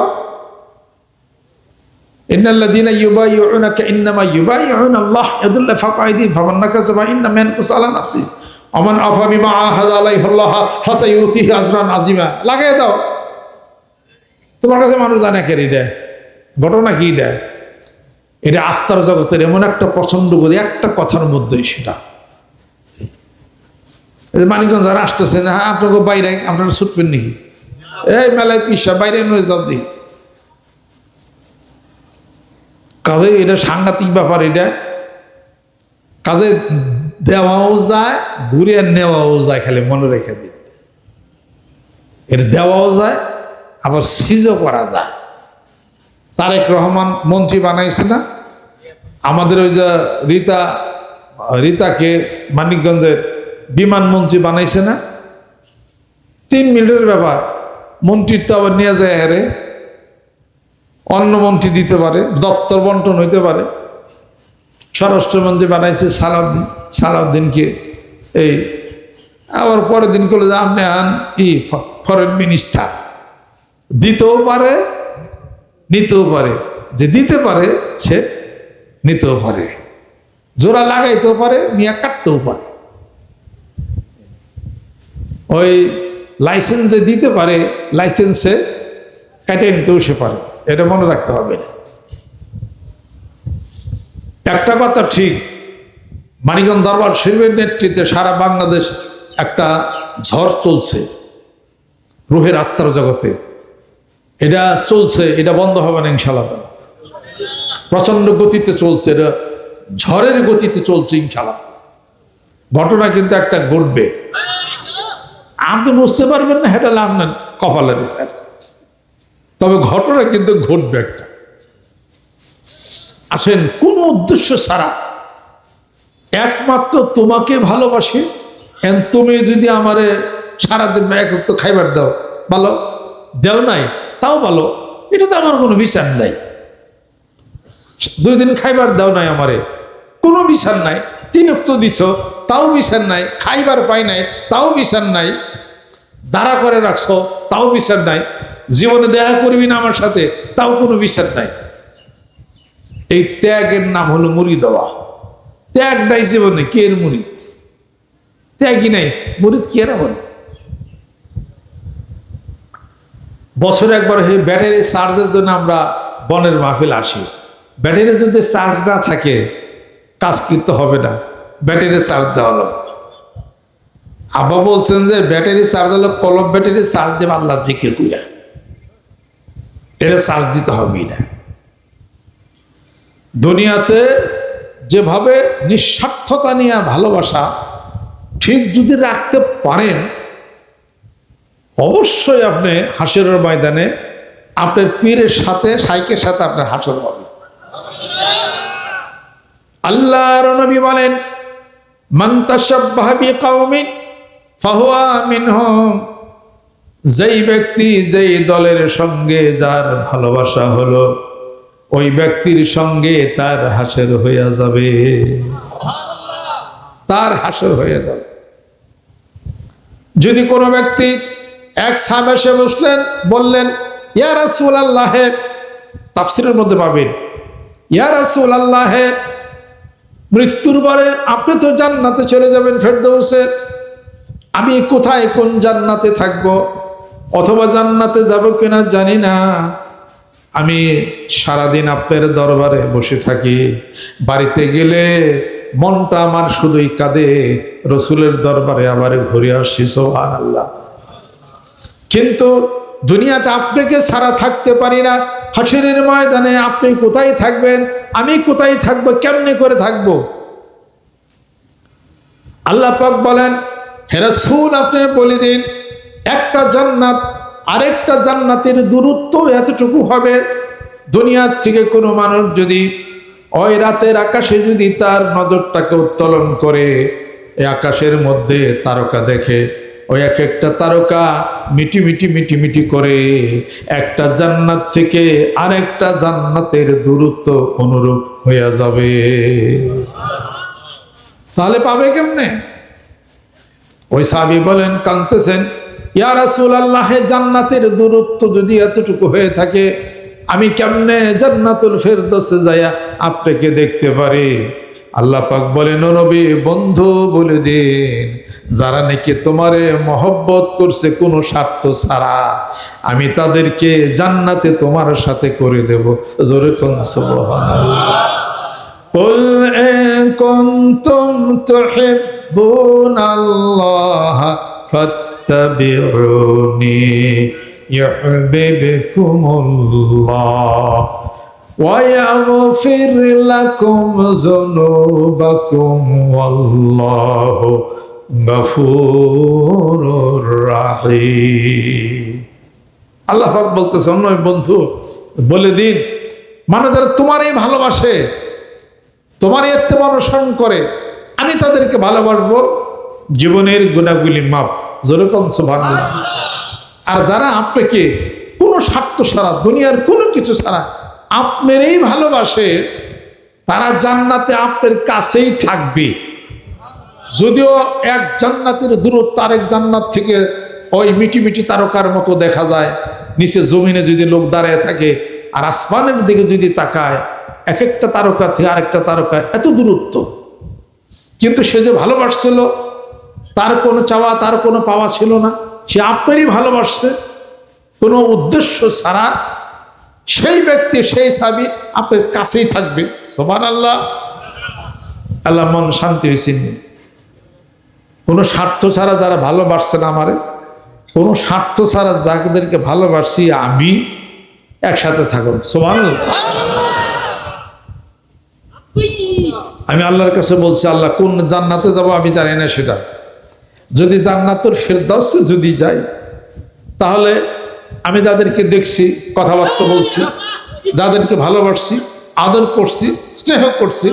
ইন্নাল্লাযীনা ইউবাইয়ুনাকা ইন্নামা ইউবাইয়ুনা আল্লাহ ইয়াদুল্লাহু ফাওকা আইদিহিম ফামান নাকাসা ফাইন্নামা ইয়ানকুসু আলা নাফসিহি ওয়া মান আফা বিমা আহাদা আলাইহি আল্লাহ ফাসায়ুতিহি আজরান আযীমা। লাগাই দাও। তোমার কাছে মানুষ জানে কে এটা ঘটনা কি? এটা আত্মার জগতের এমন একটা পছন্দ করি একটা কথার মধ্যেই, সেটা মানিকগঞ্জ যারা আসতেছে না, আপনাকে বাইরে আপনারা ছুটবেন নাকি? এই মেলায় পিসা বাইরে নয় যাও দিই। কাজে এটা সাংঘাতিক ব্যাপার। এটা কাজে দেওয়াও যায়, ঘুরে নেওয়াও যায়, খালি মনে রেখে দিন। এটা দেওয়াও যায়, আবার সিজও করা যায়। তারেক রহমান মন্ত্রী বানাইছে না? আমাদের ওই যে রীতাকে মানিকগঞ্জের বিমান মন্ত্রী বানাইছে না? 3 মিনিটের ব্যাপার। মন্ত্রিত্ব আবার নিয়ে যায় হারে, অন্য মন্ত্রী দিতে পারে, দপ্তর বন্টন হইতে পারে। স্বরাষ্ট্রমন্ত্রী বানাইছে সালাউদ্দিনকে, এই আবার পরের দিন করলে যে আপনি আন ফরেন মিনিস্টার। দিতেও পারে, নিতেও পারে। যে দিতে পারে সে নিতেও পারে, জোড়া লাগাইতেও পারে, মিয়া কাটতেও পারে। ওই লাইসেন্সে দিতে পারে, লাইসেন্সে কাটে নিতেও সে পারে। এটা মনে রাখতে হবে। একটা কথা ঠিক, মানিকগঞ্জ দরবার শরীফের নেতৃত্বে সারা বাংলাদেশ একটা ঝড় চলছে রুহের আত্মার জগতে। এটা চলছে, এটা বন্ধ হবে না ইনশাআল্লাহ। প্রচন্ড গতিতে চলছে, এটা ঝড়ের গতিতে চলছে ইনশাআল্লাহ। ঘটনা কিন্তু একটা ঘটবে, আপনি বুঝতে পারবেন না, এটা আপনার কপালের উপর। তবে ঘটনা কিন্তু ঘটবে একটা। আসেন, কোন উদ্দেশ্য ছাড়া, একমাত্র তোমাকে ভালোবাসে। তুমি যদি আমারে সারাদিন এক তো খাইবার দাও, ভালো, দেও নাই তাও ভালো, এটা তো আমার কোনো বিচার নাই। 2 দিন খাইবার দাও নাই আমারে, কোনো বিচার নাই। 3 ওয়াক্ত দিছ, তাও বিচার নাই। খাইবার পাই নাই, তাও বিচার নাই। দাঁড়া করে রাখছো, তাও বিচার নাই। জীবনে দেখা করবি না আমার সাথে, তাও কোনো বিচার নাই। এই ত্যাগের নাম হলো মুড়ি দেওয়া। ত্যাগ নাই জীবনে, কে এর মুড়িদ? ত্যাগই নাই, মুড়িদ কি এরা বলে? বছরে একবার ব্যাটারি চার্জের জন্য আমরা বনের মাহফিল আসি। ব্যাটারি যদি চার্জ না থাকে কাজ কিন্তু হবে না, ব্যাটারি চার্জ দেওয়া হলো। আব্বা বলছেন যে ব্যাটারি চার্জ হলো কলম, ব্যাটারি চার্জ দেবে আল্লাহর জিকির কইরা, এটা চার্জ দিতে হবে না। দুনিয়াতে যেভাবে নিঃস্বার্থতা নিয়ে ভালোবাসা ঠিক যদি রাখতে পারেন, অবশ্যই আপনি হাসরের ময়দানে আপনার পীরের সাথে, শাইখের সাথে আপনার হাসর হবে। আল্লাহর নবী বলেন, মান তাশাব্বাহা বিকাওমিন ফাহুয়া মিনহুম। যেই ব্যক্তি যেই দলের সঙ্গে যার ভালোবাসা হলো, ওই ব্যক্তির সঙ্গে তার হাসর হয়ে যাবে, তার হাসর হয়ে যাবে। যদি কোনো ব্যক্তি এক সাহাবা এসে বসলেন, বললেন, ইয়া রাসূলুল্লাহ, তাফসীরের মধ্যে পাবেন, ইয়া রাসূলুল্লাহ, মৃত্যুর পরে আপনি তো জান্নাতে চলে যাবেন ফেরদৌসে, আমি কোথায় কোন জান্নাতে থাকব, অথবা জান্নাতে যাব কিনা জানি না। আমি সারাদিন আপনার দরবারে বসে থাকি, বাড়িতে গেলে মনটা আমার শুধুই কাঁদে, রসুলের দরবারে আবার ঘুরে আসি, সুবহানাল্লাহ। কিন্তু দুনিয়াতে আপনাকে ছাড়া থাকতে পারি না। হাসরের ময়দানে আপনি কোথায় থাকবেন, আমি কোথায় থাকবো, কেমনে করে থাকবো? আল্লাহ পাক বলেন, হে রাসূল, আপনি বলে দিন, একটা জান্নাত আরেকটা জান্নাতের দূরত্ব এতটুকু হবে। দুনিয়ার থেকে কোনো মানুষ যদি ওই রাতের আকাশে যদি তার নজরটাকে উত্তোলন করে, এই আকাশের মধ্যে তারকা দেখে, ওই এক একটা তারকা মিটি মিটি মিটি মিটি করে একটা জান্নাত থেকে আরেকটা জান্নাতের দূরত্ব অনুরূপ হয়ে যাবে। তাহলে পাবে কেমনে? ওই সাহাবী বলেন, কাঁদতেছেন, ইয়া রাসূলুল্লাহ, জান্নাতের দূরত্ব যদি এতটুকু হয়ে থাকে, আমি কেমনে জান্নাতুল ফেরদৌসে যায়া আপনাকে দেখতে পারি? আল্লাহ পাক বলেন, ও নবী, বন্ধু বলে দিন, যারা নাকি তোমারে মহব্বত করছে কোনো স্বার্থ ছাড়া, আমি তাদেরকে জান্নাতে তোমার সাথে করে দেব। জোরে কোন সুবহানাল্লাহ। কুল ইন কুনতুম তুহিব্বুনাল্লাহ ফাত্তাবিউনি ইউহিব্বুকুমুল্লাহ ওয়া ইয়াগফির লাকুম যুনুবাকুম ওয়াল্লাহু গফুরুর রাহিম। আল্লাহ পাক বলতেছেন, নয় বন্ধু বলে দিন, মানুষ যারা তোমারই ভালোবাসে, তোমার ইত্তেবা অনুসরণ করে, আমি তাদেরকে ভালোবাসবো, জীবনের গুণাগুলি মাপ, যেরকম সুবহানাল্লাহ। আর যারা আপনাকে কোনো স্বার্থ ছাড়া, দুনিয়ার কোনো কিছু ছাড়া আপনারই ভালোবাসে, তারা জান্নাতে আপনার কাছেই থাকবে। যদিও এক জান্নাতের দূরত্ব আরেক জান্নাত থেকে ওই মিটি মিটি তারকার মতো দেখা যায়, নিচে জমিনে যদি লোক দাঁড়িয়ে থাকে আর আসমানের দিকে যদি তাকায়, এক একটা তারকা থেকে আরেকটা তারকা এত দূরত্ব, কিন্তু সে যে ভালোবাসছিল, তার কোনো চাওয়া তার কোনো পাওয়া ছিল না, সে আপনারই ভালোবাসছে কোনো উদ্দেশ্য ছাড়া, সেই ব্যক্তি সেই সাবি আপনার কাছেই থাকবে। সুবহানাল্লাহ। আল্লাহ মন শান্তি হয়েছে। কোনো স্বার্থ ছাড়া যারা ভালোবাসছেন আমারে, কোনো স্বার্থ ছাড়া যাদেরকে ভালোবাসি আমি, একসাথে থাকুন। সুবহানাল্লাহ। আমি আল্লাহর কাছে বলছি, আল্লাহ কোন জান্নাতে যাব আমি জানি না, সেটা যদি জান্নাতুল ফেরদাউসে যদি যাই, তাহলে আমি যাদেরকে দেখছি, কথাবার্তা বলছি, যাদেরকে ভালোবাসছি, আদর করছি, স্নেহ করছি,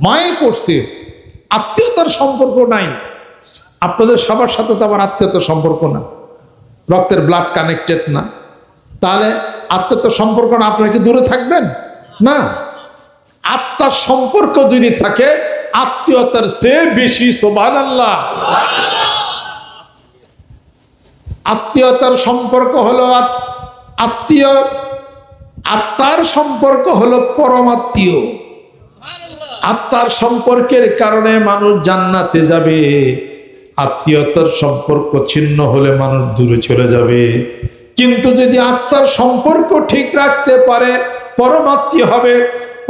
মায়ে করছি, আত্মীয়তার সম্পর্ক নাই, আপনাদের সবার সাথে তো আমার আত্মীয়তার সম্পর্ক না, রক্তের ব্লাড কানেক্টেড না, তাহলে আত্মীয়তার সম্পর্ক না, আপনারা কি দূরে থাকবেন? না। আত্মার সম্পর্ক যদি থাকে, আত্মীয়তার চেয়ে বেশি। সুবহানাল্লাহ। আত্মীয়তার সম্পর্ক হলো আত্মীয়, আত্মার সম্পর্ক হলো পরমাত্মীয়। আত্মার সম্পর্কের কারণে মানুষ জান্নাতে যাবে, আত্মীয়তার সম্পর্ক ছিন্ন হলে মানুষ দূরে চলে যাবে। কিন্তু যদি আত্মার সম্পর্ক ঠিক রাখতে পারে, পরমাত্মীয় হবে,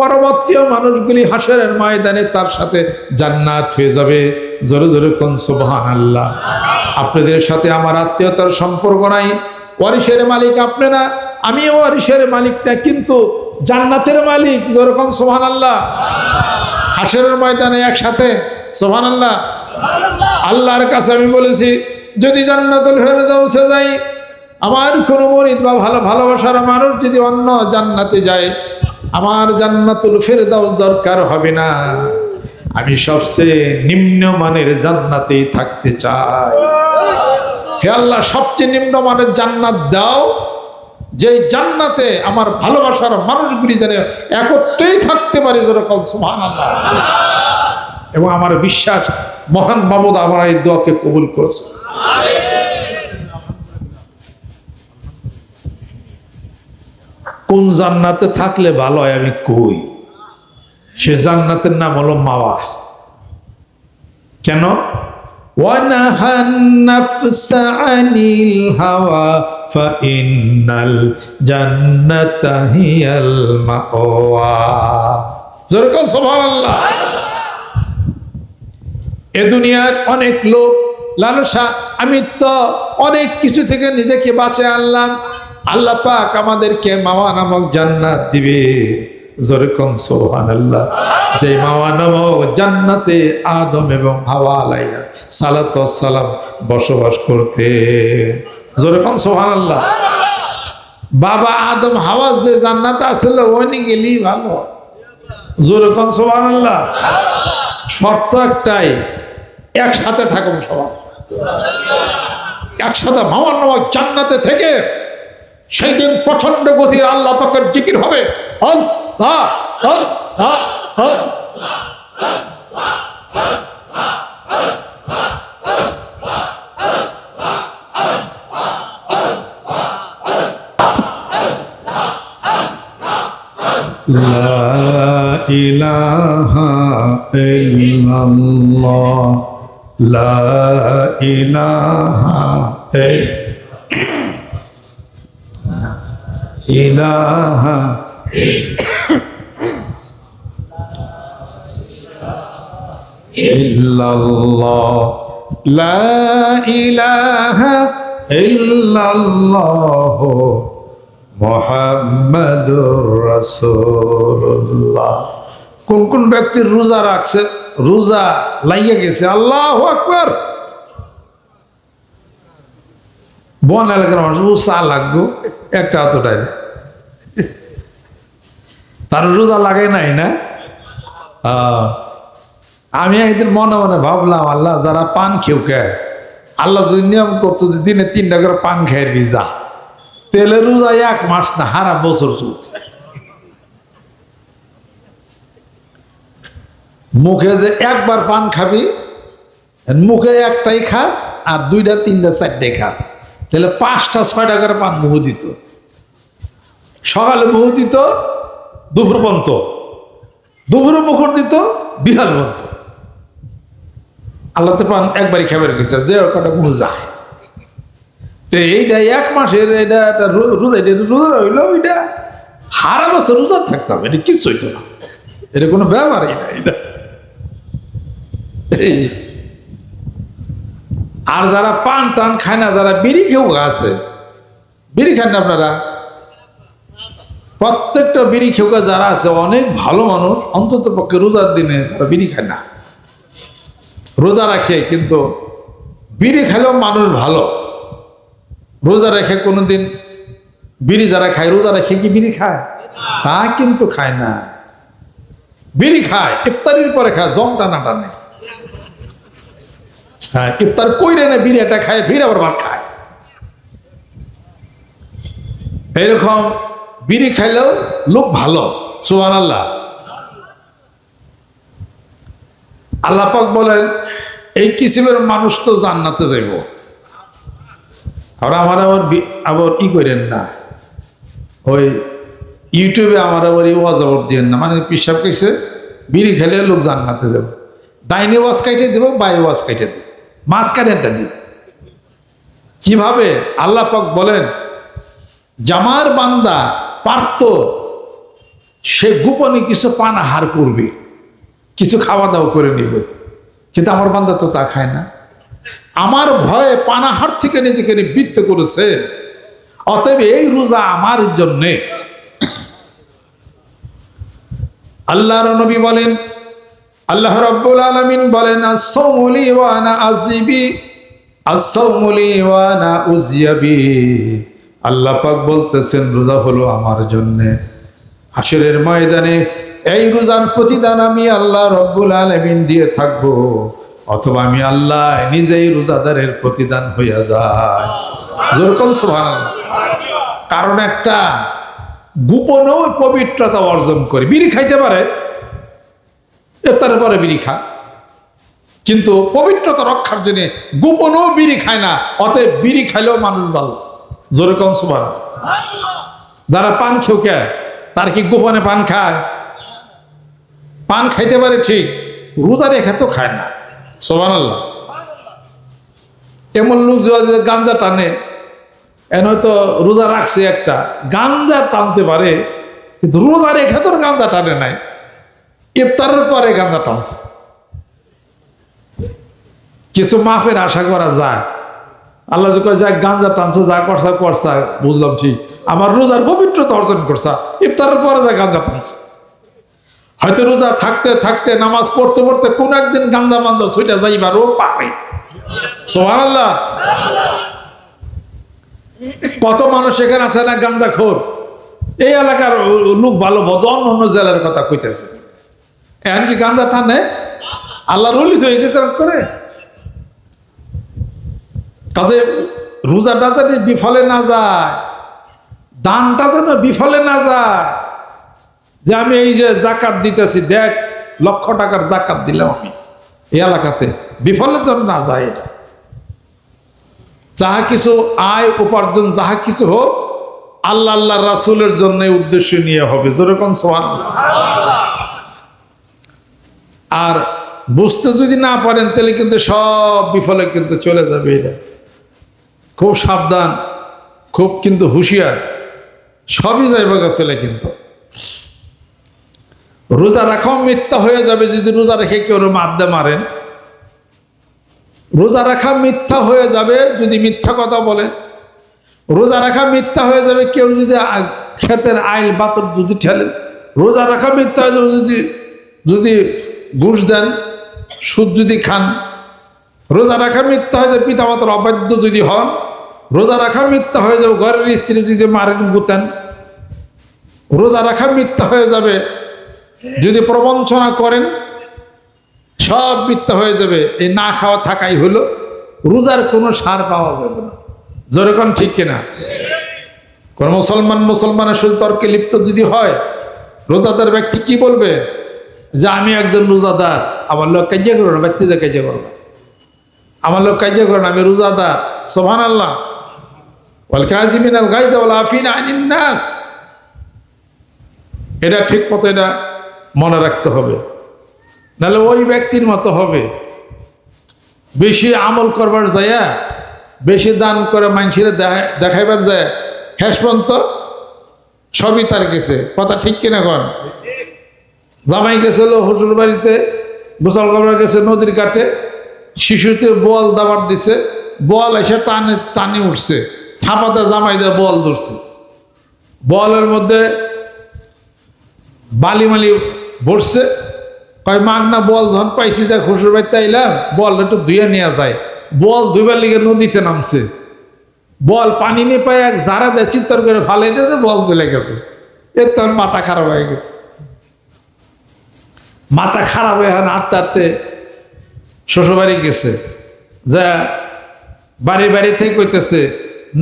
পরমাত্মীয় মানুষগুলি হাসরের ময়দানে তার সাথে জান্নাত হয়ে যাবে। জোরে জোরে কোন সুবহানাল্লাহ। আপনাদের সাথে আমার আত্মীয়তার সম্পর্ক নাই, ওয়ারিশের মালিক আপনি না, আমিও ওয়ারিশের মালিক না, কিন্তু জান্নাতের মালিক। জোরে কোন সুবহানাল্লাহ। হাসরের ময়দানে একসাথে। সুবহানাল্লাহ। আল্লাহর কাছে আমি বলেছি, যদি জান্নাতুল ফেরদাউসে যাই, আমার কোনো মুরিদ বা ভালোবাসার মানুষ যদি অন্য জান্নাতে যায়, আমার জান্নাতুল ফেরদাউস দরকার হবে না, আমি সবচেয়ে নিম্নমানের জান্নাতেই থাকতে চাই। হে আল্লাহ, সবচেয়ে নিম্নমানের জান্নাত দাও, যে জান্নাতে আমার ভালোবাসার মানুষগুলি যেন একত্রেই থাকতে পারে। যেরকম সুবহানাল্লাহ। এবং আমার বিশ্বাস, মহান মাবুদ আমার এই দোয়াকে কবুল করেছে। কোন জান্নাতে থাকলে ভালো হয় আমি কই, সে জান্নাতের নাম হলো মাওয়া। কেন? ওয়ানাহান নাফসা আনিল হাওয়া ফাইন্নাল জান্নাতা হিয়াল মাওয়া। যেরকম সুবহানাল্লাহ। এ দুনিয়ার অনেক লোক লালসা, আমি তো অনেক কিছু থেকে নিজেকে বাঁচিয়ে আনলাম, আল্লাহ পাক আমাদেরকে মাওয়া নামক জান্নাত দিবে। যেরকম সুবহানাল্লাহ। যে মাওয়া নামক জান্নাতে আদম এবং হাওয়া আলাইহিস সালাতু ওয়াস সালাম বসবাস করতে। যেরকম সুবহানাল্লাহ। বাবা আদম হাওয়া যে জান্নাতে আসলে ওইনি গেলি ভালো। যেরকম সুবহানাল্লাহ। শর্ত একটাই, একসাথে থাকুন সবাই, একসাথে মাওয়া নামক জান্নাতে থেকে সেই দিন প্রচন্ড গতির আল্লাহ পাকের জিকির হবে। আল্লাহ আল্লাহ আল্লাহ। লা ইলাহা ইল্লাল্লাহ, লা ইলাহা ইলাহা ইল্লাল্লাহ, লা ইলাহা ইল্লাল্লাহ মুহাম্মাদুর রাসূলুল্লাহ। কোন কোন ব্যক্তির রোজা রাখছে, রোজা লাইয়া গেছে, আল্লাহু আকবার। বন এলাকার মানুষ চা লাগবো, একটা অতটাই তার রোজা লাগে নাই না? আমি একদিন মনে মনে ভাবলাম, আল্লাহ যারা পান খেউ খায়, আল্লাহ যদি নিয়ম করতো যে দিনে 3টা করে পান খায় যা, তেলে রোজা 1 মাস না হারা বছর চলছে। মুখে যে একবার পান খাবি, মুখে একটাই খাস, আর 2টা 3টা 4টাই খাস, তাহলে 5টা 6টা করে পান মুখ দিত। সকালে মুখ দিত, দুপুর পর্যন্ত, দুপুরে মুখর দিত, বিহাল পর্যন্ত। আল্লাহ তো পান একবারই খাবার গেছে, যে কটা মুখ যায়। তো এইটা 1 মাসের এটা রোজা হইলো, ওইটা হারা বছর রোজা থাকতাম, এটা কিছু হইতো না, এটা কোনো ব্যাপারই না এটা। আর যারা পান টান খায় না, যারা বিড়ি খেয়েও আছে, বিড়ি খান না আপনারা? প্রত্যেকটা বিড়ি খেউকা যারা আছে অনেক ভালো মানুষ, অন্তত পক্ষে রোজার দিনে তারা বিড়ি খায় না, রোজা রাখে, কিন্তু বিড়ি খেলেও মানুষ ভালো। রোজা রেখে কোনোদিন বিড়ি যারা খায়, রোজা রেখে কি বিড়ি খায়? তা কিন্তু খায় না। বিড়ি খায় ইফতারির পরে খায়, জম টানা টানে। হ্যাঁ, ইফতার কইরে না বিড়ি একটা খায়, ফির আবার ভাত খায়। এইরকম বিড়ি খাইলেও লোক ভালো। সুবহানাল্লাহ। আল্লাহ পাক বলেন, এই কিসিমের মানুষ তো জান্নাতে যাইব। আর আমার আবার ই করেন না, ওই ইউটিউবে আমার আবার এই ওয়াজ আবার দিয়েন না, মানে পিসাব কইছে বিড়ি খেলে লোক জান্নাতে যাবে। ডাইনে ওয়াজ কাইটে দেব, বাই ওয়াজ কাইটে দেব, মাঝখানেরটা দিব। কিভাবে? আল্লাহ পাক বলেন, জামার বান্দা পারত সে গোপনে কিছু পান আহার করবে, কিছু খাওয়া দাওয়া করে নিবে, কিন্তু আমার বান্দা তো তা খায় না। আমার ভয়ে পানাহার থেকে নিজেকে নিবৃত্ত করেছে। অতএব এই রোজা আমার জন্যে। আল্লাহর নবী বলেন, আল্লাহ রাব্বুল আলামিন বলেন, আস-সাওমু লি ওয়া আনা আযিবি, আস-সাওমু লি ওয়া আনা উযিবি। আল্লাহ পাক বলতেছেন, রোজা হলো আমার জন্যে। হাসরের ময়দানে এই রোজার প্রতিদান আমি আল্লাহ রাব্বুল আলামিন দিয়ে থাকবো, অথবা আমি আল্লাহ নিজেই রোজাদারের প্রতিদান হইয়া যায়। যেরকম সুবহানাল্লাহ। কারণ একটা গোপনেও পবিত্রতা অর্জন করে। বিড়ি খাইতে পারে, ইফতারের পরে বিড়ি খায়, কিন্তু পবিত্রতা রক্ষার জন্য গোপনেও বিড়ি খায় না। অতএব বিড়ি খাইলেও মানুষ ভালো। যেরকম সুবহানাল্লাহ। যারা পান খেউ খায়, তার কি গোপনে পান খায়? পান খাইতে পারে ঠিক, রোজা রেখে তো খায় না। সুবহানাল্লাহ। এমন লোক যদি গাঞ্জা টানে, এন হয়তো রোজা রাখছে একটা, গাঞ্জা টানতে পারে, কিন্তু রোজা রেখে তোর গাঞ্জা টানে নাই, ইফতারের পরে গাঞ্জা টানছে। কিছু মাফের আশা করা যায়। আল্লাহ যা গাঞ্জা টানছে, যা করছে করছে, বুঝলাম ঠিক, আমার রোজার পবিত্রতা অর্জন করছে, ইফতারের পরে যা গাঞ্জা টানছে। হয়তো রোজা থাকতে থাকতে, নামাজ পড়তে পড়তে কোন একদিন গাঞ্জা মাঞ্জা ছুটে যাইবারও পারে। সুবহানাল্লাহ। কত মানুষ এখানে আছে না গাঞ্জা খোর, এই এলাকার লোক ভালো ভদ্র, অন্য জেলার কথা কইতেছে, এমনকি গাঞ্জা টানে, আল্লাহর ওলি তো এগেছে করে। কাজে রোজাটা যেন বিফলে না যায়, দানটা যেন বিফলে না যায়। যে আমি এই যে জাকাত দিতেছি, দেখ 1,00,000 টাকার জাকাত দিলাম আমি এই এলাকাতে, বিফলে যেন না যায়। এটা যাহা কিছু আয় উপার্জন, যাহা কিছু হোক, আল্লাহ আল্লাহ রাসূলের জন্য উদ্দেশ্য নিয়ে হবে। যেরকম সুবহানাল্লাহ। আর বুঝতে যদি না পারেন, তাহলে কিন্তু সব বিফলে কিন্তু চলে যাবে। এটা খুব সাবধান, খুব কিন্তু হুঁশিয়ার, সবই যাইবে চলে। কিন্তু রোজা রাখাও মিথ্যা হয়ে যাবে যদি রোজা রেখে কেউ মাদ্দে মারেন। রোজা রাখা মিথ্যা হয়ে যাবে যদি মিথ্যা কথা বলে। রোজা রাখা মিথ্যা হয়ে যাবে কেউ যদি ক্ষেতের আইল বাতর যদি ঠেলে। রোজা রাখা মিথ্যা হয়ে যাবে যদি ঘুষ দেন, সুদ যদি খান। রোজা রাখা মিথ্যা হয়ে যাবে পিতামাতার অবাধ্য যদি হন। রোজা রাখা মিথ্যা হয়ে যাবে ঘরের স্ত্রী যদি মারেন গুতেন। রোজা রাখা মিথ্যা হয়ে যাবে, যদি প্রবঞ্চনা করেন সব মিথ্যা হয়ে যাবে। এই না খাওয়া থাকাই হলো, রোজার কোনো সার পাওয়া যাবে না। যেরকম ঠিক কিনা? কোন মুসলমানের সাথে তর্কে লিপ্ত যদি হয়, রোজাদার ব্যক্তি কি বলবে? যে আমি একজন রোজাদার, আমার লোক কাজে করো না, ব্যক্তি যে কাজে করো না, আমার লোক কাজে করো না, আমি রোজাদার। সুবহানাল্লাহ। ওয়াল কাযিমিনাল গায়যা ওয়াল আফিনা আনিন নাস। এটা ঠিক মতো এটা মনে রাখতে হবে, নাহলে ওই ব্যক্তির মতো হবে। বেশি আমল করবার যায়, বেশি দান করে মানুষের দেখাইবার যায়, শেষ পর্যন্ত সবই তার গেছে। কথা ঠিক কিনা কন? জামাই গেছিল শ্বশুর বাড়িতে, গোসল করবার গেছে নদীর ঘাটে, শিশুতে বোয়াল দাবার দিছে, বোয়াল এসে টানে টানে উঠছে, থাপাতে জামাই দিয়ে বোয়াল ধরছে, বোয়ালের মধ্যে বালি মালি ভরছে। কয় মাগনা বল যখন পাইছি, যা শ্বশুর বাড়িতে আইলাম, বল একটু ধুয়ে নেওয়া যায়। বল ধুইবার লিগে নদীতে নামছে, বল পানি নিয়ে পায় এক জারা দেয় চিত্তর করে ফালাই দিয়ে বল চলে গেছে। এর তখন মাথা খারাপ হয়ে গেছে, মাথা খারাপ হয়ে এখন আটতে আটতে শ্বশুর বাড়ি গেছে। যা বাড়ি বাড়ি থেকে কইতেছে,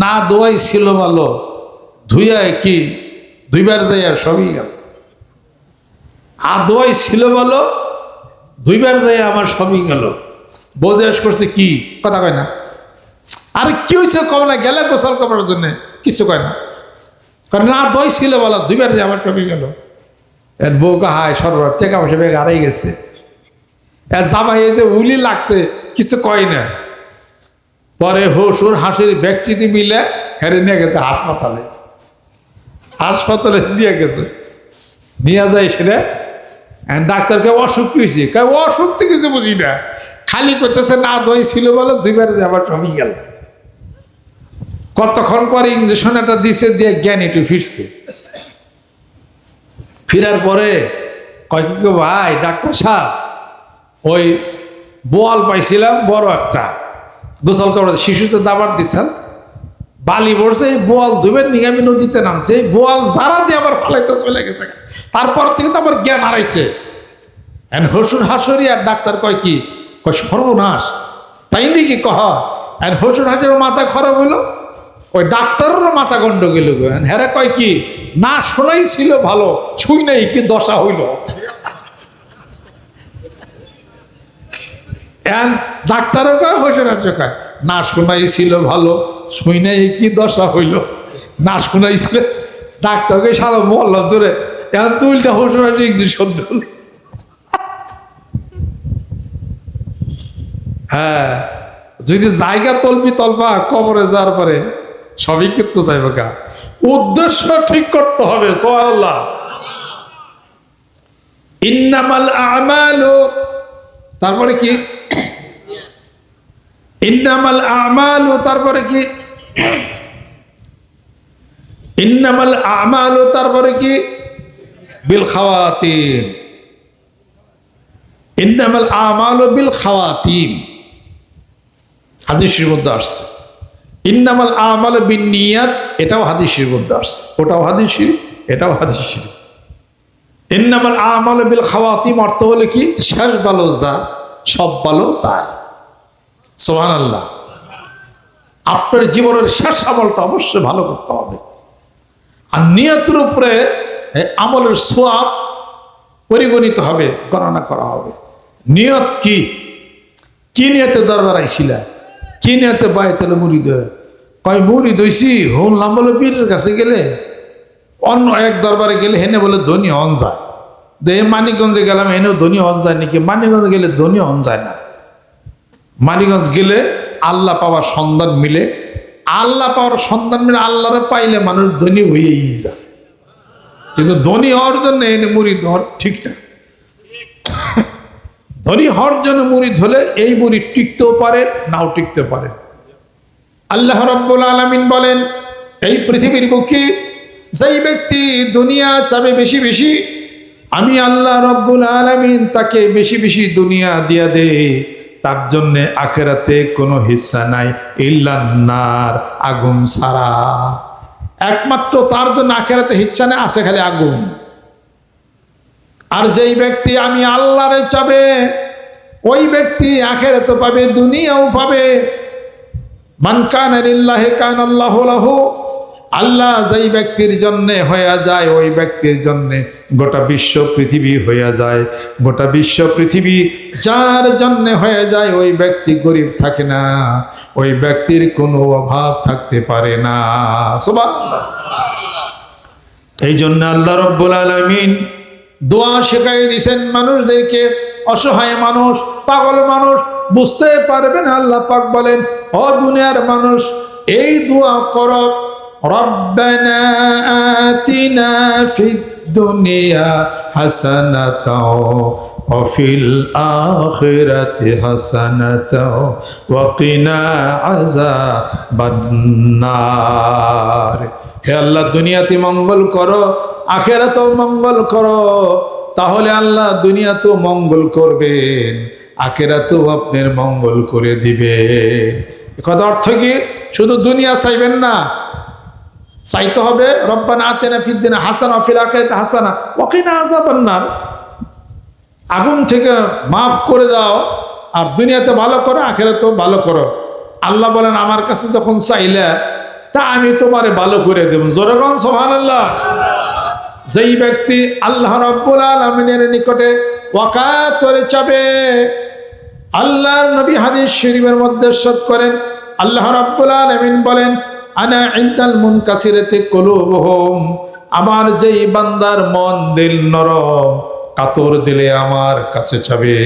না দোয়াই ছিল ভালো, ধুইয়ায় কি দুইবার দেয় আর সবই গেল। আর দোয়াই ছিল বলো, দুইবার দেয় আমার সবই গেল। বোঝাস করছে কি কথা কয় না। আরে কি হয়েছে কবে না, গেলে গোসল করার জন্য কিছু কয় না, কারণ না দোয়াই ছিল বলো, দুইবার দেয় আমার সবই গেল। এর বউকে হায় সরবার টেকা পয়সা বেগ হারাই গেছে। এর জামাই যে উলি লাগছে, কিছু কয় না। পরে হসুর হাসির ব্যক্তিটি মিলে হেরে নিয়ে গেছে হাসপাতালে, হাসপাতালে নিয়ে গেছে। নিয়ে যায় সেটা ডাক্তারকে অসুখ কি হয়েছে, অসুখ তো কিছু বুঝি না, খালি করতেছে না দই ছিল বলো, দুইবার আবার জমি গেল। কতক্ষণ পরে ইঞ্জেকশন একটা দিছে, দিয়ে জ্ঞান একটু ফিরছে। ফিরার পরে কয় কি ভাই ডাক্তার সাহেব, ওই বোয়াল পাইছিলাম বড় একটা, গোসল করার শিশুতে দাবার দিচ্ছেন, বালি পড়ছে, এই বোয়াল ধুবেন নিয়ে আমি নদীতে নামছে, এই বোয়াল যারা দিয়ে আবার ফালাইতে চলে গেছে। তারপর থেকে তো আমার জ্ঞান হারাইছে। হসুর হাসরি আর ডাক্তার কয় কি, কয় সর্বনাশ, তাই নাকি কহ। হসুর হাসির মাথা খারাপ হইলো, ওই ডাক্তারেরও মাথা গন্ডগোল হইল। হ্যাঁ কয় কি, না শোনাই ছিল ভালো, শুই নাই কি দশা হইল। ডাক্তারও কয় হসুর হাসি কয়, না শোনাই ছিল ভালো, শুই নাই কি দশা হইল। না শোনাই ছিল ডাক্তারকে সারা বলল ধরে, এখন তুইটা হসুর হাসি ইংলিশ। হ্যাঁ, যদি জায়গা তলবি তলবা, কবরে যাওয়ার পরে সবই কিন্তু যাইবে গা। উদ্দেশ্য ঠিক করতে হবে। সুবহানাল্লাহ। ইন্নামাল আমালু, তারপরে কি ইন্নামাল আমালু, তারপরে কি ইন্নামাল আমালু, তারপরে কি বিল খাওয়াতিম। ইন্নামাল আমালু বিল খাওয়াতিম হাদিসের মধ্যে আসছে। ইন্নামাল আমালু বিন্নিয়াত, এটাও হাদিসের মধ্যে আসছে, ওটাও হাদিসের, এটাও হাদিসের। ইন্নামাল আমালু বিল খাওয়াতিম অর্থ হলো কি, শেষ ভালো যার, সব ভালো তার। সুবহানাল্লাহ। আপনার জীবনের শেষ আমলটা অবশ্যই ভালো করতে হবে। আর নিয়তের উপরে আমলের সওয়াব পরিগণিত হবে, গণনা করা হবে। নিয়ত কি, কি নিয়তে দরবার আইছিলা, কি নিয়তে বায়তেল মুরিদ কয় মুরিদ হইছি, শুনলাম বলে পীরের কাছে গেলে, অন্য এক দরবারে গেলে হেনে বলে ধনী হন যায়। দে মানিকগঞ্জে গেলাম, হেনেও ধনী হন যায় নাকি? মানিকগঞ্জ গেলে ধনী হন যায় না। মানিকগঞ্জ গেলে আল্লাহ পাওয়ার সন্ধান মিলে, আল্লাহ পাওয়ার সন্ধান মিলে, আল্লাহরে পাইলে মানুষ ধনী হয়েই যায়। কিন্তু ধনী হওয়ার জন্য এনে মুরিদ হওয়ার ঠিক না। ধনী হওয়ার জন্য মুরিদ হলে এই মুরিদ টিকতেও পারে, নাও টিকতে পারে। আল্লাহ রাব্বুল আলামিন বলেন, এই পৃথিবীর বুকে যেই ব্যক্তি দুনিয়া চাবে বেশি বেশি, আমি আল্লাহ রাব্বুল আলামিন তাকে বেশি বেশি দুনিয়া দিয়া দে, তার জন্যে আখেরাতে কোনো হিস্সা নাই, ইল্লান নার, আগুন ছাড়া। একমাত্র তার জন্য আখেরাতে হিচ্ছা নেই, আছে খালি আগুন। আর যেই ব্যক্তি আমি আল্লাহরে চাবে ওই ব্যক্তি আখেরাতে পাবে, দুনিয়াও পাবে। মান কানা লিল্লাহি কানা আল্লাহু লাহু, আল্লাহ যেই ব্যক্তির জন্য হয়ে যায় ওই ব্যক্তির জন্য গোটা বিশ্ব পৃথিবী হয়ে যায়। গোটা বিশ্ব পৃথিবী যার জন্য হয়ে যায় ওই ব্যক্তি গরিব থাকে না, ওই ব্যক্তির কোনো অভাব থাকতে পারে না। সুবহানাল্লাহ। এই জন্য আল্লাহ রাব্বুল আলামিন দোয়া শেখাই দিয়েছেন মানুষদেরকে। অসহায় মানুষ, পাগল মানুষ বুঝতে পারবে না, আল্লাহ পাক বলেন ও দুনিয়ার মানুষ এই দোয়া করো, রব্বানা আতিনা ফিদ দুনিয়া হাসানাতাও ওয়া ফিল আখিরাতি হাসানাতাও ওয়া কিনা আযাবান নার। হে আল্লাহ দুনিয়াতে মঙ্গল করো, আখিরাতেও মঙ্গল করো, তাহলে আল্লাহ দুনিয়াতেও মঙ্গল করবেন, আখিরাতেও আপনার মঙ্গল করে দিবেন। কথা অর্থ কি? শুধু দুনিয়া চাইবেন না, চাইতে হবে রব্বানা আতিনা ফিদ দুনিয়া হাসানা ওয়া ফিল আখিরাতি হাসানা ওয়া কিনা আযাবান নার। আগুন থেকে মাফ করে দাও, আর দুনিয়াতে ভালো করো, আখিরাতেও ভালো করো। আল্লাহ বলেন আমার কাছে যখন চাইলে তা আমি তোমারে ভালো করে দেব। জোরে বলুন সুবহানাল্লাহ। যেই ব্যক্তি আল্লাহ রাব্বুল আলামিনের নিকটে ওয়াকাতরে চাবে, আল্লাহর নবী হাদিস শরীফের মধ্যে ইরশাদ করেন, আল্লাহ রাব্বুল আলামিন বলেন আনা ইনদাল মুনকাসিরাতি কুলুবুহুম, আমার যেই বান্দার মন দিল নরম কাতর দিলে আমার কাছে চাবে,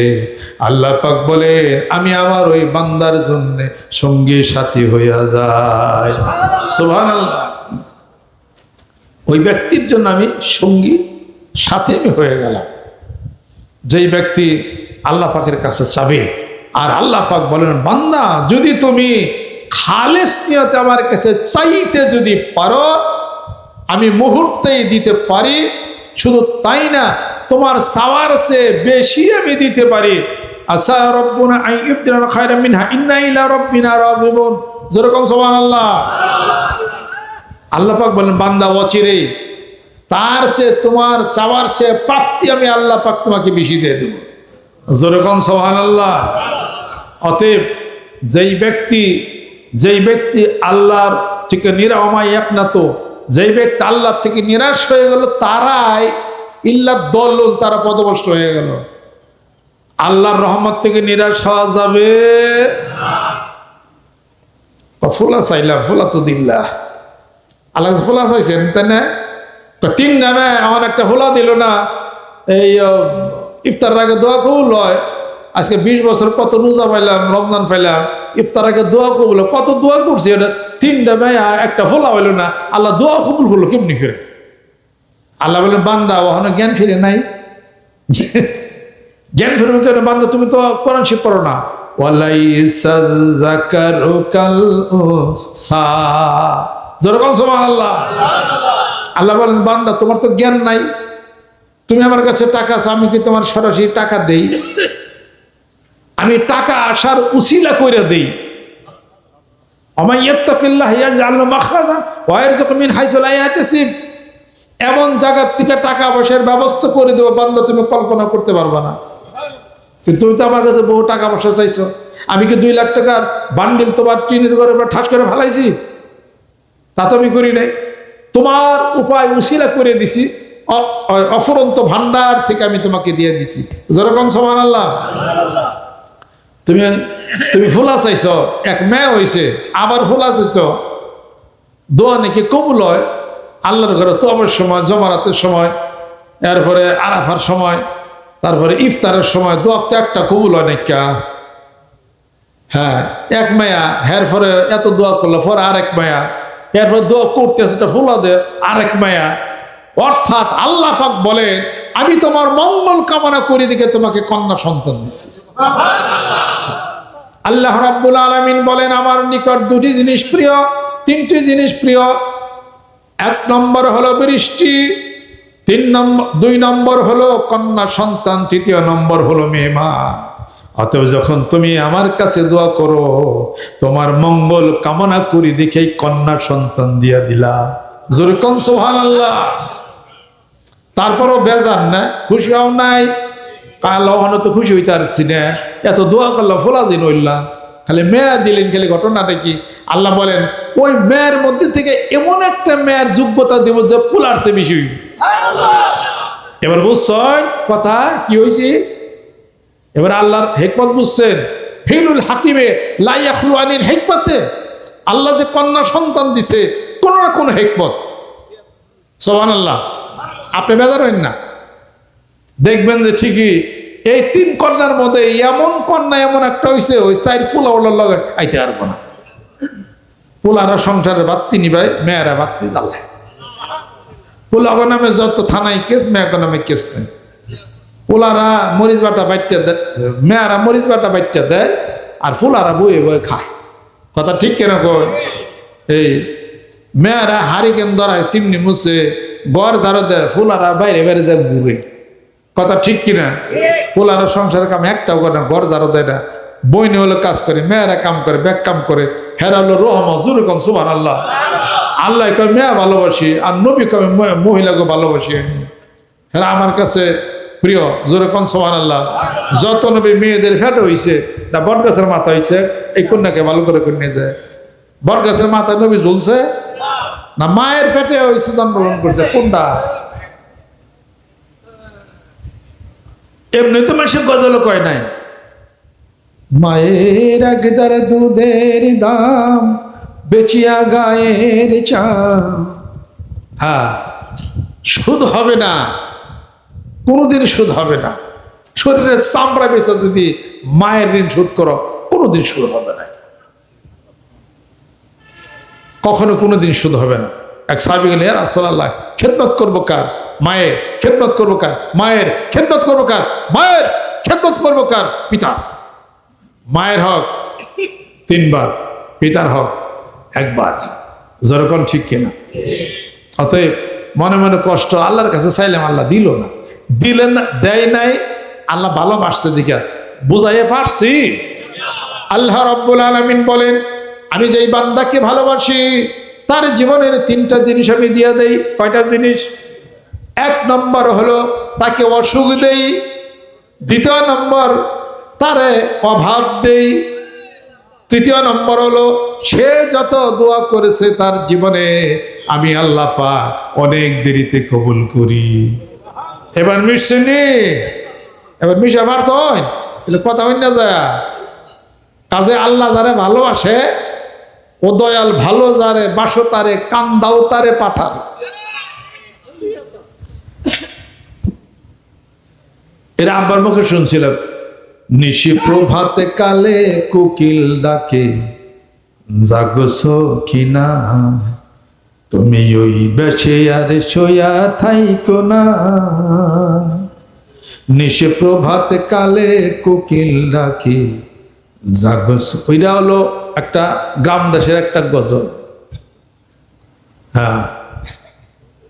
আল্লাহ পাক বলেন আমি আমার ওই বান্দার জন্য সঙ্গী সাথী হইয়া যাই। সুবহানাল্লাহ। ওই ব্যক্তির জন্য আমি সঙ্গী সাথী আমি হয়ে গেলাম। যেই ব্যক্তি আল্লাহ পাকের কাছে চাবে, আর আল্লাহ পাক বলেন বান্দা যদি তুমি খালেস নিয়তে আমার কাছে চাইতে যদি পারো আমি মুহূর্তেই দিতে পারি। শুধু তাই না, তোমার চাওয়ার চেয়ে বেশি আমি দিতে পারি। আসা রব্বুনা আন ইউবদিলানা খায়রাম মিনহা ইন্না ইলা রাব্বিনা রাগিবুন। যেরকম সুবহানাল্লাহ। আল্লাহ পাক বলেন বান্দা অচিরেই তার চেয়ে তোমার চাওয়ার চেয়ে প্রাপ্তি আমি আল্লাহ পাক তোমাকে বেশি দিয়ে দেব। যেরকম সুবহানাল্লাহ। অতএব যেই ব্যক্তি আল্লাহর থেকে যেই ব্যক্তি আল্লাহ থেকে নিরাশ হয়ে গেল তারাই ইল্লা দল, তারা পথভ্রষ্ট হয়ে গেল। আল্লাহর রহমত থেকে নিরাশ হওয়া যাবে না। ফুলা চাইলাম, ফুলা তো দিল্লা, আল্লাহ ফুলা চাইছেন তাই না? তিন নামে আমার একটা ফুলা দিল না, এই ইফতার আগে দোয়া কবুল হয়। আজকে 20 বছর কত রোজা পাইলাম, রমজান পাইলাম, ইফতার আগে দোয়া কবুল, কত দোয়া করছি, এটা তিনটা মেয়ে একটা ফোলা হইল না, আল্লাহ দোয়া কবুল করলো কেমনি করে? আল্লাহ বললেন বান্দা ওখানে জ্ঞান ফিরে নাই, জ্ঞান ফিরে কেন? বান্দা তুমি তো কোরআন শিখ পড়ো না। ওয়ালাইসা যাকারু কাল উনসা। যেরকম সুবহানাল্লাহ। আল্লাহ বলেন বান্দা তোমার তো জ্ঞান নাই, তুমি আমার কাছে টাকা আছো, আমি কি তোমার সরাসরি টাকা দেই? আমি টাকা আসার উসিলা করে দেই। এমন জায়গার থেকে টাকা পয়সার ব্যবস্থা করে দেবো বান্দা তুমি কল্পনা করতে পারবা না। কিন্তু তুমি তো আমার কাছে বহু টাকা পয়সা চাইছো, আমি কি 2 লাখ টাকার বান্ডিল তোমার টিনের ঘরে ঠাস করে ফেলাইছি? তা তো আমি করি নাই। তোমার উপায় উসিলা করে দিছি, অফুরন্ত ভান্ডার থেকে আমি তোমাকে দিয়ে দিছি। যেরকম সুবহানাল্লাহ। তুমি ফুলা চাইছ, এক মেয়ে হয়েছে, আবার ফুলা চাইছ, দোয়া নাকি কবুল হয় আল্লাহর ঘরে তওবার সময়, জমারাতের সময়, এরপরে আরাফার সময়, তারপরে ইফতারের সময় দোয়া তো একটা কবুল হয় নাকি? হ্যাঁ, এক মায়া হের পরে এত দোয়া করলো, পরে আরেক মায়া, এরপরে দোয়া করতে সেটা ফুলা দে আরেক মায়া। অর্থাৎ আল্লাহ পাক বলেন আমি তোমার মঙ্গল কামনা করি দেখে তোমাকে কন্যা সন্তান দিছি। আল্লাহ রাব্বুল আলামিন বলেন আমার নিকট 2টি জিনিস প্রিয়, 3টি জিনিস প্রিয়। 1 নম্বর হলো বৃষ্টি, 2 নম্বর হলো কন্যা সন্তান, 3 নম্বর হলো মেহমান। অতএব যখন তুমি আমার কাছে দোয়া করো তোমার মঙ্গল কামনা করি দেখেই কন্যা সন্তান দিয়া দিলা। জোরে কোন সুবহানাল্লাহ। তারপরও বেজান না, খুশি হও নাই, কাল তো খুশি হইতে পারছি না, এত দোয়া করলাম ফোলা দিন হইলাম, খালি মেয়া দিলেন, খালি ঘটনাটা কি? আল্লাহ বলেন ওই মেয়ের মধ্যে থেকে এমন একটা মেয়ের যোগ্যতা দিব যে পোলারছে বেশি। এবার বুঝছেন কথা কি হয়েছে? এবার আল্লাহর হিকমত বুঝছেন। ফিলুল হাকিমে লা ইয়াখলু আনিল হিকমতে, আল্লাহ যে কন্যা সন্তান দিছে কোন না কোন হিকমত। সুবহানাল্লাহ। আপনি বেজার হইন না, দেখবেন যে ঠিকই এই 3 কন্যার মধ্যে এমন কন্যা এমন একটা হয়েছে ওই 4 ফুলা ওলার লগে আইতে পারবো না। পোলারা সংসারের বাত্তি নিবায়, মেয়েরা বাত্তি জ্বালায়। পোলাগো নামে যত থানায় কেস, মেয়েগো নামে কেস নেই। পোলারা মরিচ বাটা বাইটটা দেয়, মেয়েরা মরিচ বাটা বাইটটা দেয়, আর ফুলারা বয়ে বয়ে খায়। কথা ঠিক কেন কই? এই মেয়েরা হারিকেন ধরায়, সিমনি মুছে, গড় ধারো দেয়, ফুলারা বাইরে বাইরে দেয় ঘুরে। কথা ঠিক কিনা? পোলারা সংসারের কাম একটাও করে না, ঘর ঝাড়ু দেয় না, বইনে হলো কাজ করে, মেয়েরা কাম করে, ব্যাগ কাম করে। হেরা হলো রহমত, জোরে কোন সুবহানাল্লাহ। আল্লাহ কয় মেয়ে ভালোবাসি, আর নবী কয় মহিলাকে ভালোবাসি। হেরা আমার কাছে প্রিয়, জোরে কোন সুবহানাল্লাহ। যত নবী মেয়েদের ফেটে হইছে, না বট গাছের মাথা হইছে, এই কন্যাকে ভালো করে নিয়ে যায়। বট গাছের মাথায় নবী ঝুলছে না মায়ের পেটে হইছে, জন্মগ্রহণ করছে কোনটা? এমনি তো মানুষের গজল কয় নাই, মায়ের একদার দুধের দাম বেচিয়া গায়ের চাম। হ্যাঁ, সুদ হবে না, কোনোদিন সুদ হবে না। শরীরের চামড়া বেচা যদি মায়ের ঋণ শোধ করো, কোনোদিন সুদ হবে না, কখনো কোনোদিন সুদ হবে না। এক সাহাবী গেলেন, ইয়া রাসূলুল্লাহ, খেদমত করবো কার? মায়ের। খেদমত করবো কার? মায়ের। খেদমত করবো কার? মায়ের। খেদমত করবো কার? পিতা। মায়ের হক 3 বার, পিতার হক 1 বার। যেরকম ঠিক কিনা? অতএব মনে মনে কষ্ট, আল্লাহর কাছে চাইলাম, আল্লাহ দিল না। দিলেন না, দেয় নাই, আল্লাহ ভালোবাসছে দিকে বুঝাইয়ে পারছি। আল্লাহ রাব্বুল আলামিন বলেন, আমি যেই বান্দাকে ভালোবাসি তার জীবনের 3টা জিনিস আমি দিয়ে দেই। কয়টা জিনিস? 1 নম্বর হলো তাকে অসুখ দেই, 2 নম্বর তারে অভাব দেই, 3 নম্বর হলো সে যত দোয়া করেছে তার জীবনে আমি আল্লাহ পাক অনেক দেরিতে কবুল করি। এবার মিশনি, এবার মিশা পারছ, কথা হই না যায়। কাজে আল্লাহ যারে ভালোবাসে, ও দয়াল ভালো যারে বাসো তারে কান্দাও তারে পাথার। এরা আব্বার মুখে শুনছিলাম, নিশি প্রভাতে কালে কোকিল ডাকে, জাগছো কিনা তুমি ওই বেশে আর শোয়া থাইকো না। নিশি প্রভাতে কালে কোকিল ডাকে, জাগছো। ওইটা হলো একটা গ্রাম দেশের একটা গজল। হ্যাঁ,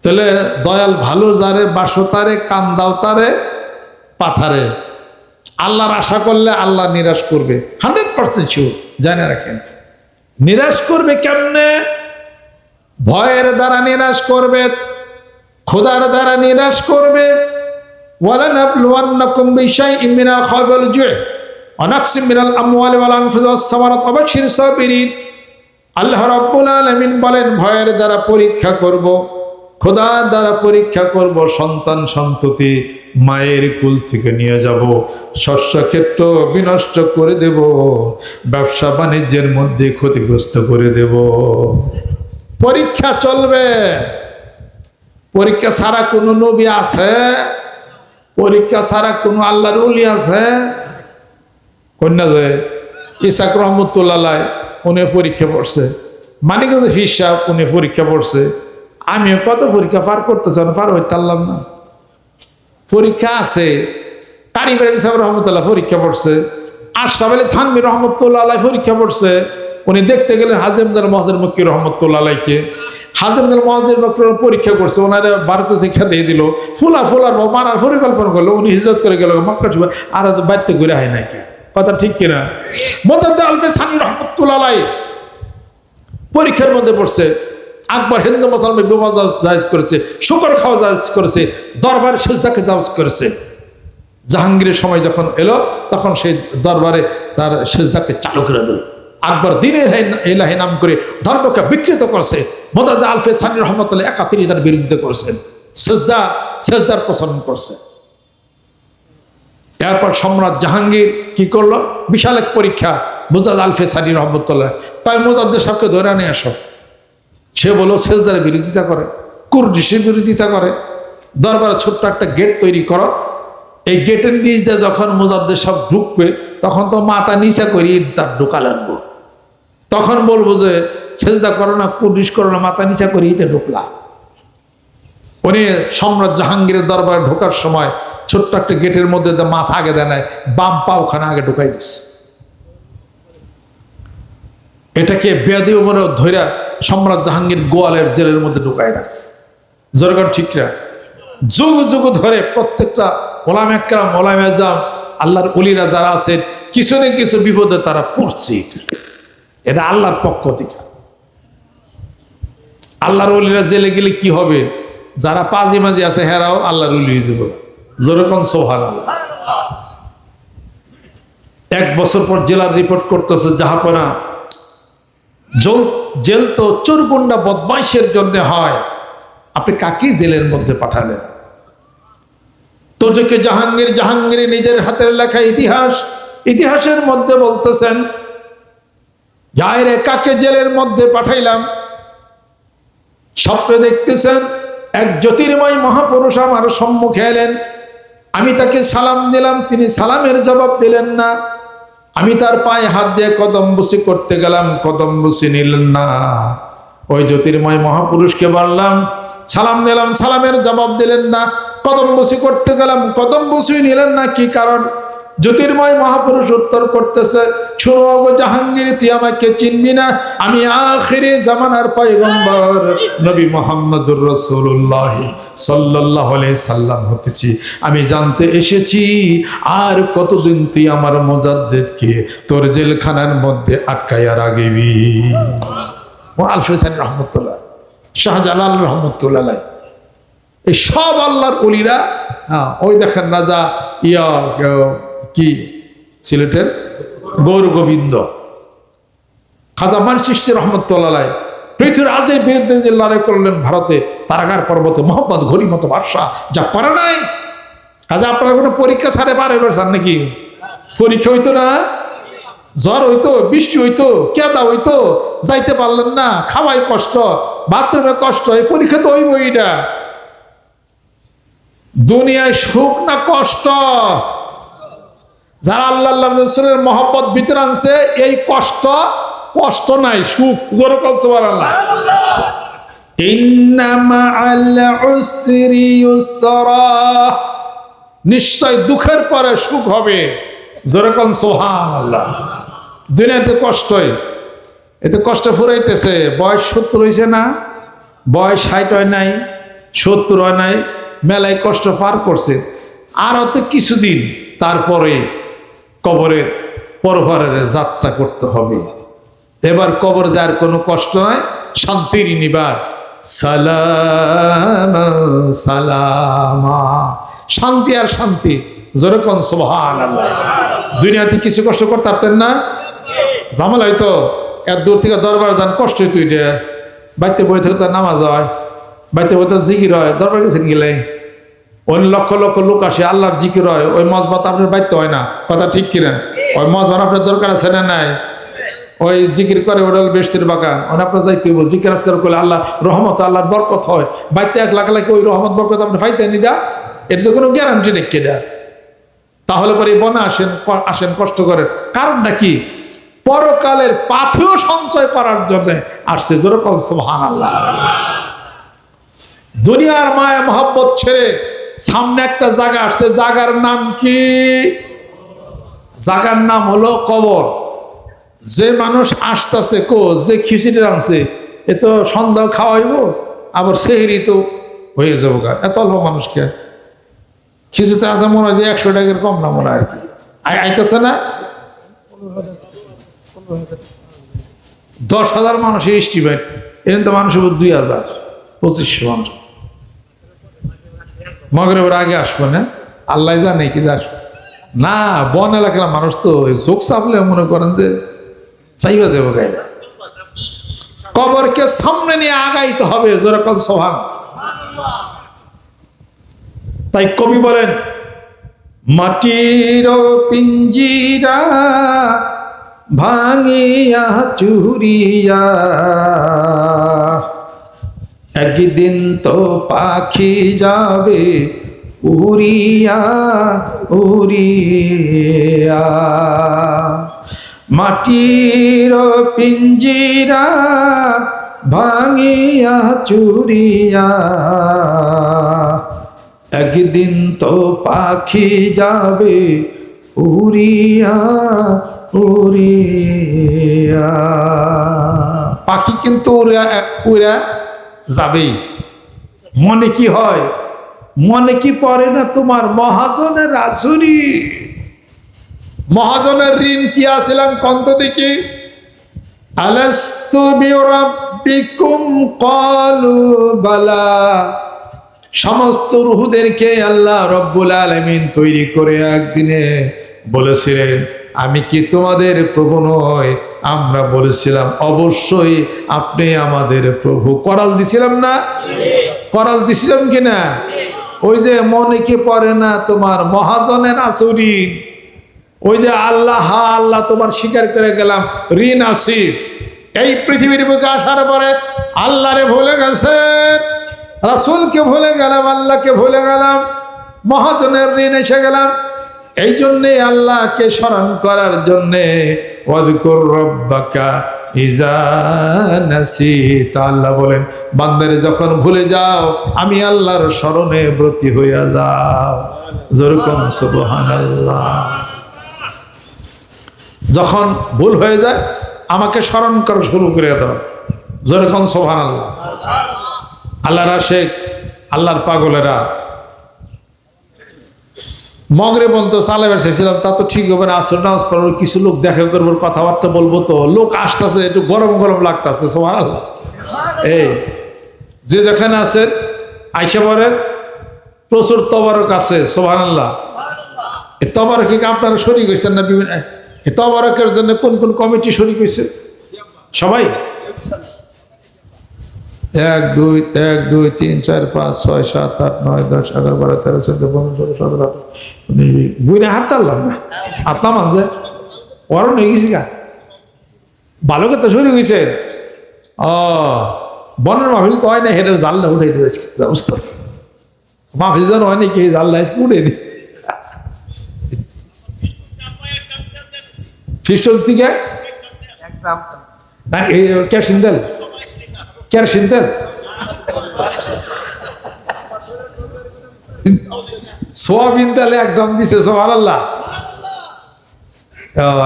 তাহলে দয়াল ভালো যারে বাসো তারে কান্দাও তারে পাথারে। আল্লাহর আশা করলে আল্লাহ নিরাশ করবে, 100% শিওর, জানে রাখেন। নিরাশ করবে কেমনে? ভয়ের দ্বারা নিরাশ করবে, খোদার দ্বারা নিরাশ করবে। ওয়ালানাবলুওয়ান্নাকুম বিশাইইম মিনাল খাউফি ওয়াল জু'i ওয়া নাকসিম মিনাল আমওয়ালি ওয়াল আনফুসি ওয়াস সামারাত ওয়া বাশশিরিস সাবিরিন। আল্লাহ রাব্বুল আলামিন বলেন, ভয়ের দ্বারা পরীক্ষা করব, খোদার দ্বারা পরীক্ষা করব, সন্তান সন্ততি মায়ের কুল থেকে নিয়ে যাব, শস্য ক্ষেত্র বিনষ্ট করে দেব, ব্যবসা বাণিজ্যের মধ্যে ক্ষতিগ্রস্ত করে দেব। পরীক্ষা চলবে। পরীক্ষা ছাড়া কোনো নবী আছে? পরীক্ষা ছাড়া কোনো আল্লাহর ওলি আছে? কন্যা যায় ইসাক রহমতুল্লাহ, উনি পরীক্ষা পড়ছে। মানিকগঞ্জ ফির সাহেব, উনি পরীক্ষা পড়ছে। আমিও কত পরীক্ষা পার করতে চান, পার হইতে পারলাম না। পরীক্ষা আছে। কারি ইব্রাহিম সাহেব রহমতুল্লাহ পরীক্ষা পড়ছে। আশরাফ আলী থানভী রহমতুল্লাহ আলাই পরীক্ষা পড়ছে। উনি দেখতে গেলেন হাজেমদার মহাজের মক্কি রহমতুল্লাহ আলাইকে। হাজেমদার মহাজের মক্কি পরীক্ষা করছে, ওনারা ভারতে থেকে দিয়ে দিল। ফুলার মারার পরিকল্পনা করলো, উনি হিজরত করে গেল মক্কা, আর বাড়িতে ঘুরে হয় নাই। কথা ঠিক কিনা? মোতাদ্দা আলফে সানি রহমতুল্লাহ আলাই পরীক্ষার মধ্যে পড়ছে। আকবর হিন্দু মুসলমান বিবাহ জায়েজ করেছে, শুকর খাওয়া জায়েজ করেছে, দরবার সেজদাকে জায়েজ করেছে। জাহাঙ্গীরের সময় যখন এলো তখন সেই দরবারে তার সেজদাকে চালু করে দিল। আকবর দ্বীনের ইলাহি নাম করে ধর্মকে বিকৃত করেছে। মোতাদ্দা আলফে সানি রহমতুল্লাহ একা তিনি তার বিরোধিতা করেছেন, সেজদার প্রচলন করছে। এরপর সম্রাট জাহাঙ্গীর কি করলো, বিশাল এক পরীক্ষা। মোতাদ্দা আলফে সানি রহমতুল্লাহ তাই মোতাদ্দা সাহেবকে ধরে নিয়ে আসো। সে বলো সেজদার বিরোধিতা করে, কুর্দিশের বিরোধিতা করে। দরবারে ছোট্ট একটা গেট তৈরি করো, এই গেটের নিচ দিয়ে যখন মোজাদ্দে সব ঢুকবে তখন তো মাথা নিচা করি তার ঢোকা লাগবো। তখন বলবো যে সেজদা করো না, কুর্দিশ করো না, মাথা নিচা করি ইতে ঢুকলা। উনি সম্রাট জাহাঙ্গীরের দরবারে ঢোকার সময় ছোট্ট একটা গেটের মধ্যে মাথা আগে দেয় নাই, বাম পা ওখানে আগে ঢুকাই দিচ্ছে। এটাকে বেয়াদি মনে ধৈরা সম্রাট জাহাঙ্গীর গোয়ালের জেলের মধ্যে ঢুকাই রাখছে। জরগর ঠিকরা যুগ যুগ ধরে প্রত্যেকটা ওলামা একরাম, ওলামা আযম, আল্লাহর ওলিরা যারা আছেন কিছু না কিছু বিপদে তারা পড়ছে। এটা আল্লাহর পক্ষ থেকে। আল্লাহর ওলিরা জেলে গেলে কি হবে, যারা পাজি মাঝি আছে হেরাও আল্লাহর ওলি হয়ে যাবে। যেরকম সুবহানাল্লাহ। 1 বছর পর জেলার রিপোর্ট করতেছে জাহাপনা জেল তো চোরগুন্ডা বদমাইশের জন্য হয়, আপনি কাকে জেলের মধ্যে পাঠালেন? তোজকে জাহাঙ্গীর, জাহাঙ্গীর নিজের হাতের লেখা ইতিহাসের মধ্যে বলতেছেন, যায়রে কাকে জেলের মধ্যে পাঠাইলাম। স্বপ্নে দেখতেছেন এক জ্যোতির্ময় মহাপুরুষ আমার সম্মুখে এলেন। আমি তাকে সালাম দিলাম, তিনি সালামের জবাব দিলেন না। আমি তার পায়ে হাত দিয়ে কদম বসি করতে গেলাম, কদম বসি নিলেন না। ওই জ্যোতির্ময় মহাপুরুষকে বললাম, সালাম দিলাম, সালামের জবাব দিলেন না। কদম বসি করতে গেলাম, কদম বসি নিলেন না। কি কারণ? জ্যোতির্ময় মহাপুরুষ উত্তর করতেছে, শোনো গো জাহাঙ্গীর, তুই আমাকে চিনবি না, আমি আখিরি জামানার পয়গম্বর নবী মুহাম্মদুর রাসূলুল্লাহ সাল্লাল্লাহু আলাইহি সাল্লাম হতেছি। আমি জানতে এসেছি আর কতদিন তুই আমার মুজাদ্দিদকে তোর জেলখানার মধ্যে আটকাইয়া রাখবি। আলফে সানি রহমতুল্লাহ, শাহজালাল রহমতুল্লাহ, এই সব আল্লাহর ওলিরা। ওই দেখেন রাজা কি সিলেটের গৌর গোবিন্দ খাজা মানচিশতি রহমতুল্লাহ পৃথ্বীরাজের বিরুদ্ধে যে লড়াই করলেন ভারতে তারাগার পর্বতে, মোহাম্মদ ঘড়ি মতো বাদশা যা পারে নাই। কাজে আপনারা কোনো পরীক্ষা ছাড়ে পারে বেড়ান নাকি? পরীক্ষা হইতো না, জ্বর হইতো, বৃষ্টি হইতো, কেদা হইতো, যাইতে পারলেন না, খাওয়াই কষ্ট, বাথরুমে কষ্ট, এই পরীক্ষা তো হইবই না। দুনিয়ায় সুখ না কষ্ট? যারা আল্লাহ রাসূলের মহব্বত ভিতরে আনছে এই কষ্ট নাই, সুখ। জোরে বল সুবহানাল্লাহ। ইন্না মাআল উসরি ইউসরা, নিশ্চয় দুঃখের পরে সুখ হবে। জোরে বল সুবহানাল্লাহ। দুনিয়াতে কষ্টই, এতে কষ্ট ফুরাইতেছে। বয়স 70 হয়েছে না, বয়স 60 হয় নাই, 70 হয় নাই, মেলায় কষ্ট পার করছে। আর তো কিছুদিন তারপরে কবরের পরপারের যাত্রা করতে হবে। এবার কবর যার কোনো কষ্ট নয়, শান্তির নিবার। সালামা সালামা, শান্তি আর শান্তি। জোরে কোন সুবহানাল্লাহ। দুনিয়াতে কিছু কষ্ট করতে পারতেন না, ঝামেলা হইতো। এত দূর থেকে দরবার যান, কষ্ট হইতো। এটা বাইতে বই থেকে তার নামাজ হয়, বাইতে বই তার জিকির হয়। দরবার গেছেন গেলে ওই লক্ষ লক্ষ লোক আসে, আল্লাহর জিকির হয়। ওই মজবাত আপনার বাইতে হয় না, কথা ঠিক কিনা? ওই মজবাত আপনার দরকার আছে না নাই? ওই জিকির করে ওরা বেশটির বাগান, ওই আপনার যাইতে হইব। জিকির আজকার করলে আল্লাহ রহমত, আল্লাহর বরকত হয়। বাইতে 1 লাখ লাখ ওই রহমত বরকত আপনি পাইতে নিদা, এটা তো কোনো গ্যারান্টি নেই কেডা। তাহলে পরে বনে আসেন কষ্ট করে, কারণটা কি? পরকালের পাথেও সঞ্চয় করার জন্য আসছে। জোরে কোন সুবহানাল্লাহ। দুনিয়ার মায়া মহব্বত ছেড়ে সামনে একটা জায়গা আসছে। জায়গার নাম কি? জায়গার নাম হলো কবর। যে মানুষ আসতেছে যে খিচুড়ি রাঁধছে, এ তো সন্ধ্যা খাওয়াইব, আবার সেহরি তো হয়ে যাবো। এত অল্প মানুষকে খিচুড়িতে আছে মনে হয় যে 100 টাকার কম না মনে হয় আর কি। আইতেছে না 10,000 মানুষের এস্টিমেট। এখানে তো মানুষ 2000 2500 মানুষ মাগরিবের আগে আসবো না, আল্লাহ জানে কি আসবো না। বন এলাকার মানুষ তো চোখ চাপলে মনে করেন যে চাইবা যাবো গাইলে। কবরকে সামনে নিয়ে আগাইতে হবে, যেরকম সোহান। তাই কবি বলেন, মাটির পিঞ্জিরা ভাঙিয়া চুরিয়া, একদিন তো পাখি যাবে উড়িয়া উড়িয়া। মাটির পিঞ্জিরা ভাঙিয়া চুরিয়া, একদিন তো পাখি যাবে উড়িয়া উড়িয়া। পাখি কিন্তু উড়া যাবেই। মনে কি হয়, মনে কি পড়ে না তোমার মহাজনের আসুরি? মহাজনের ঋণ কি আসিলাম কন্ত দেখি। আলাস্তু বিরাব্বিকুম ক্বালু বালা। সমস্ত রুহদেরকে আল্লাহ রব্বুল আলামিন তৈরি করে একদিনে বলেছিলেন, আমি কি তোমাদের প্রভু নই? আমরা বলেছিলাম অবশ্যই আপনি আমাদের প্রভু। করাল দিছিলাম না? করাল দিছিলাম কিনা? ওই যে মনে কি পড়ে না তোমার মহাজনের আসুরি? ওই যে আল্লাহ, হা আল্লাহ তোমার স্বীকার করে গেলাম ঋণ আসি। এই পৃথিবীর বুকে আসার পরে আল্লাহরে ভুলে গেছেন, রাসূলকে ভুলে গেলাম, আল্লাহকে ভুলে গেলাম, মহাজনের ঋণ এসে গেলাম। এই জন্যে আল্লাহকে স্মরণ করার জন্যে ওয়াযকুর রাব্বাকা ইযা নাসিতা। আল্লাহ বলেন, বান্দারে যখন ভুলে যাও আমি আল্লাহর স্মরণে ব্রতী হইয়া যাও। যেরকম সুবহানাল্লাহ। যখন ভুল হয়ে যায় আমাকে স্মরণ করা শুরু করে দাও। যেরকম সুবহানাল্লাহ। আল্লাহর আশিক, আল্লাহর পাগলেরা মগরিব বলতো চালাবার চাইছিলাম, তা তো ঠিক হবে না। আসর নামাজ পড়ার কিছু লোক দেখা করবো, কথাবার্তা বলবো, তো লোক আসতেছে, একটু গরম গরম লাগতেছে। সুবহানাল্লাহ। এই যে যেখানে আছেন আইসা পড়েন, প্রচুর তবারক আছে। সুবহানাল্লাহ। এই তবারকে আপনারা শরীক হয়েছেন না? বিভিন্ন এই তবারকের জন্য কোন কোন কমিটি শরীক হয়েছে? সবাই 1 2 1 2 3 4 5 6 7 8 9 10 11 12 13 14 15 16 17 18 বুইরা হাত তারলাম না আপনার মানছে ওরও নিয়ে গেছি গা ভালো কথা শুরু হয়েছে। ও বনের মাহফিল তো হয় না, হেঁটে জানলা উঠে দিয়েছে ব্যবস্থা। মাহফিল যেন হয় নাকি জানলা উঠে দি খ্রিস্টল থেকে কেরোসিন তেল, কেরোসিন তেল সোয়াবিন তেলে একদম দিছে। সুবহানাল্লাহ।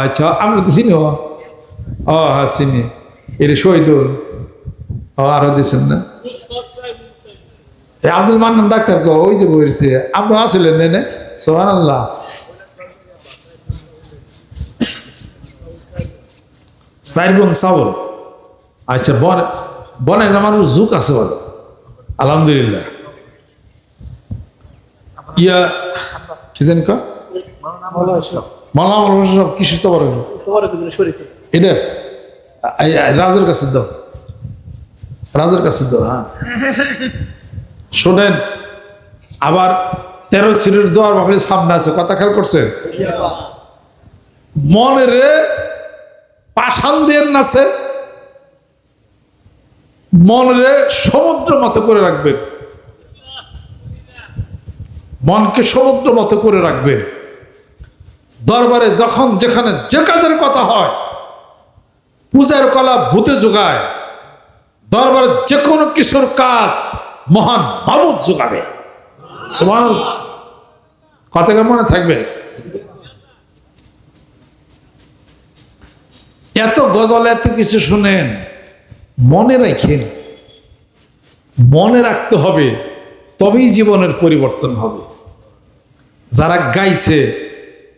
আচ্ছা আমরা তো চিনি। ও হ্যাঁ চিনি, এটা শহীদুল। ও আরো দিচ্ছেন না আব্দুল মান্নান ডাক্তার কে ওই যে বইছে আপনি আসলেন নেনে। সুবহানাল্লাহ। সাইরবন সাবল। আচ্ছা বনে মানুষ যুগ আছে বলে আলহামদুলিল্লাহ। ইয়া কি জানি কা মালাম সব কিছু তো বড় এটা রাজের কাছে দাও, রাজের কাছে দাও। হ্যাঁ শোনেন, আবার 13 সিটের দোয়ার ভাবে সামনে আছে, কথা খেয়াল করছেন? মনের পাষাণ দিয়ে নাচে, মনের সমুদ্র মতো করে রাখবেন, মনকে সমুদ্র মতো করে রাখবেন। দরবারে যখন যেখানে যে কাজের কথা হয়, পূজার কলা ভূতে যোগায়, দরবারে যে কোনো কিছুর কাজ মহান মাবুদ যোগাবে। সুবহানাল্লাহ। কথা মনে থাকবে। এত গজল এত কিছু শুনেন, মনে রাখেন, মনে রাখতে হবে, তবেই জীবনের পরিবর্তন হবে। যারা গাইছে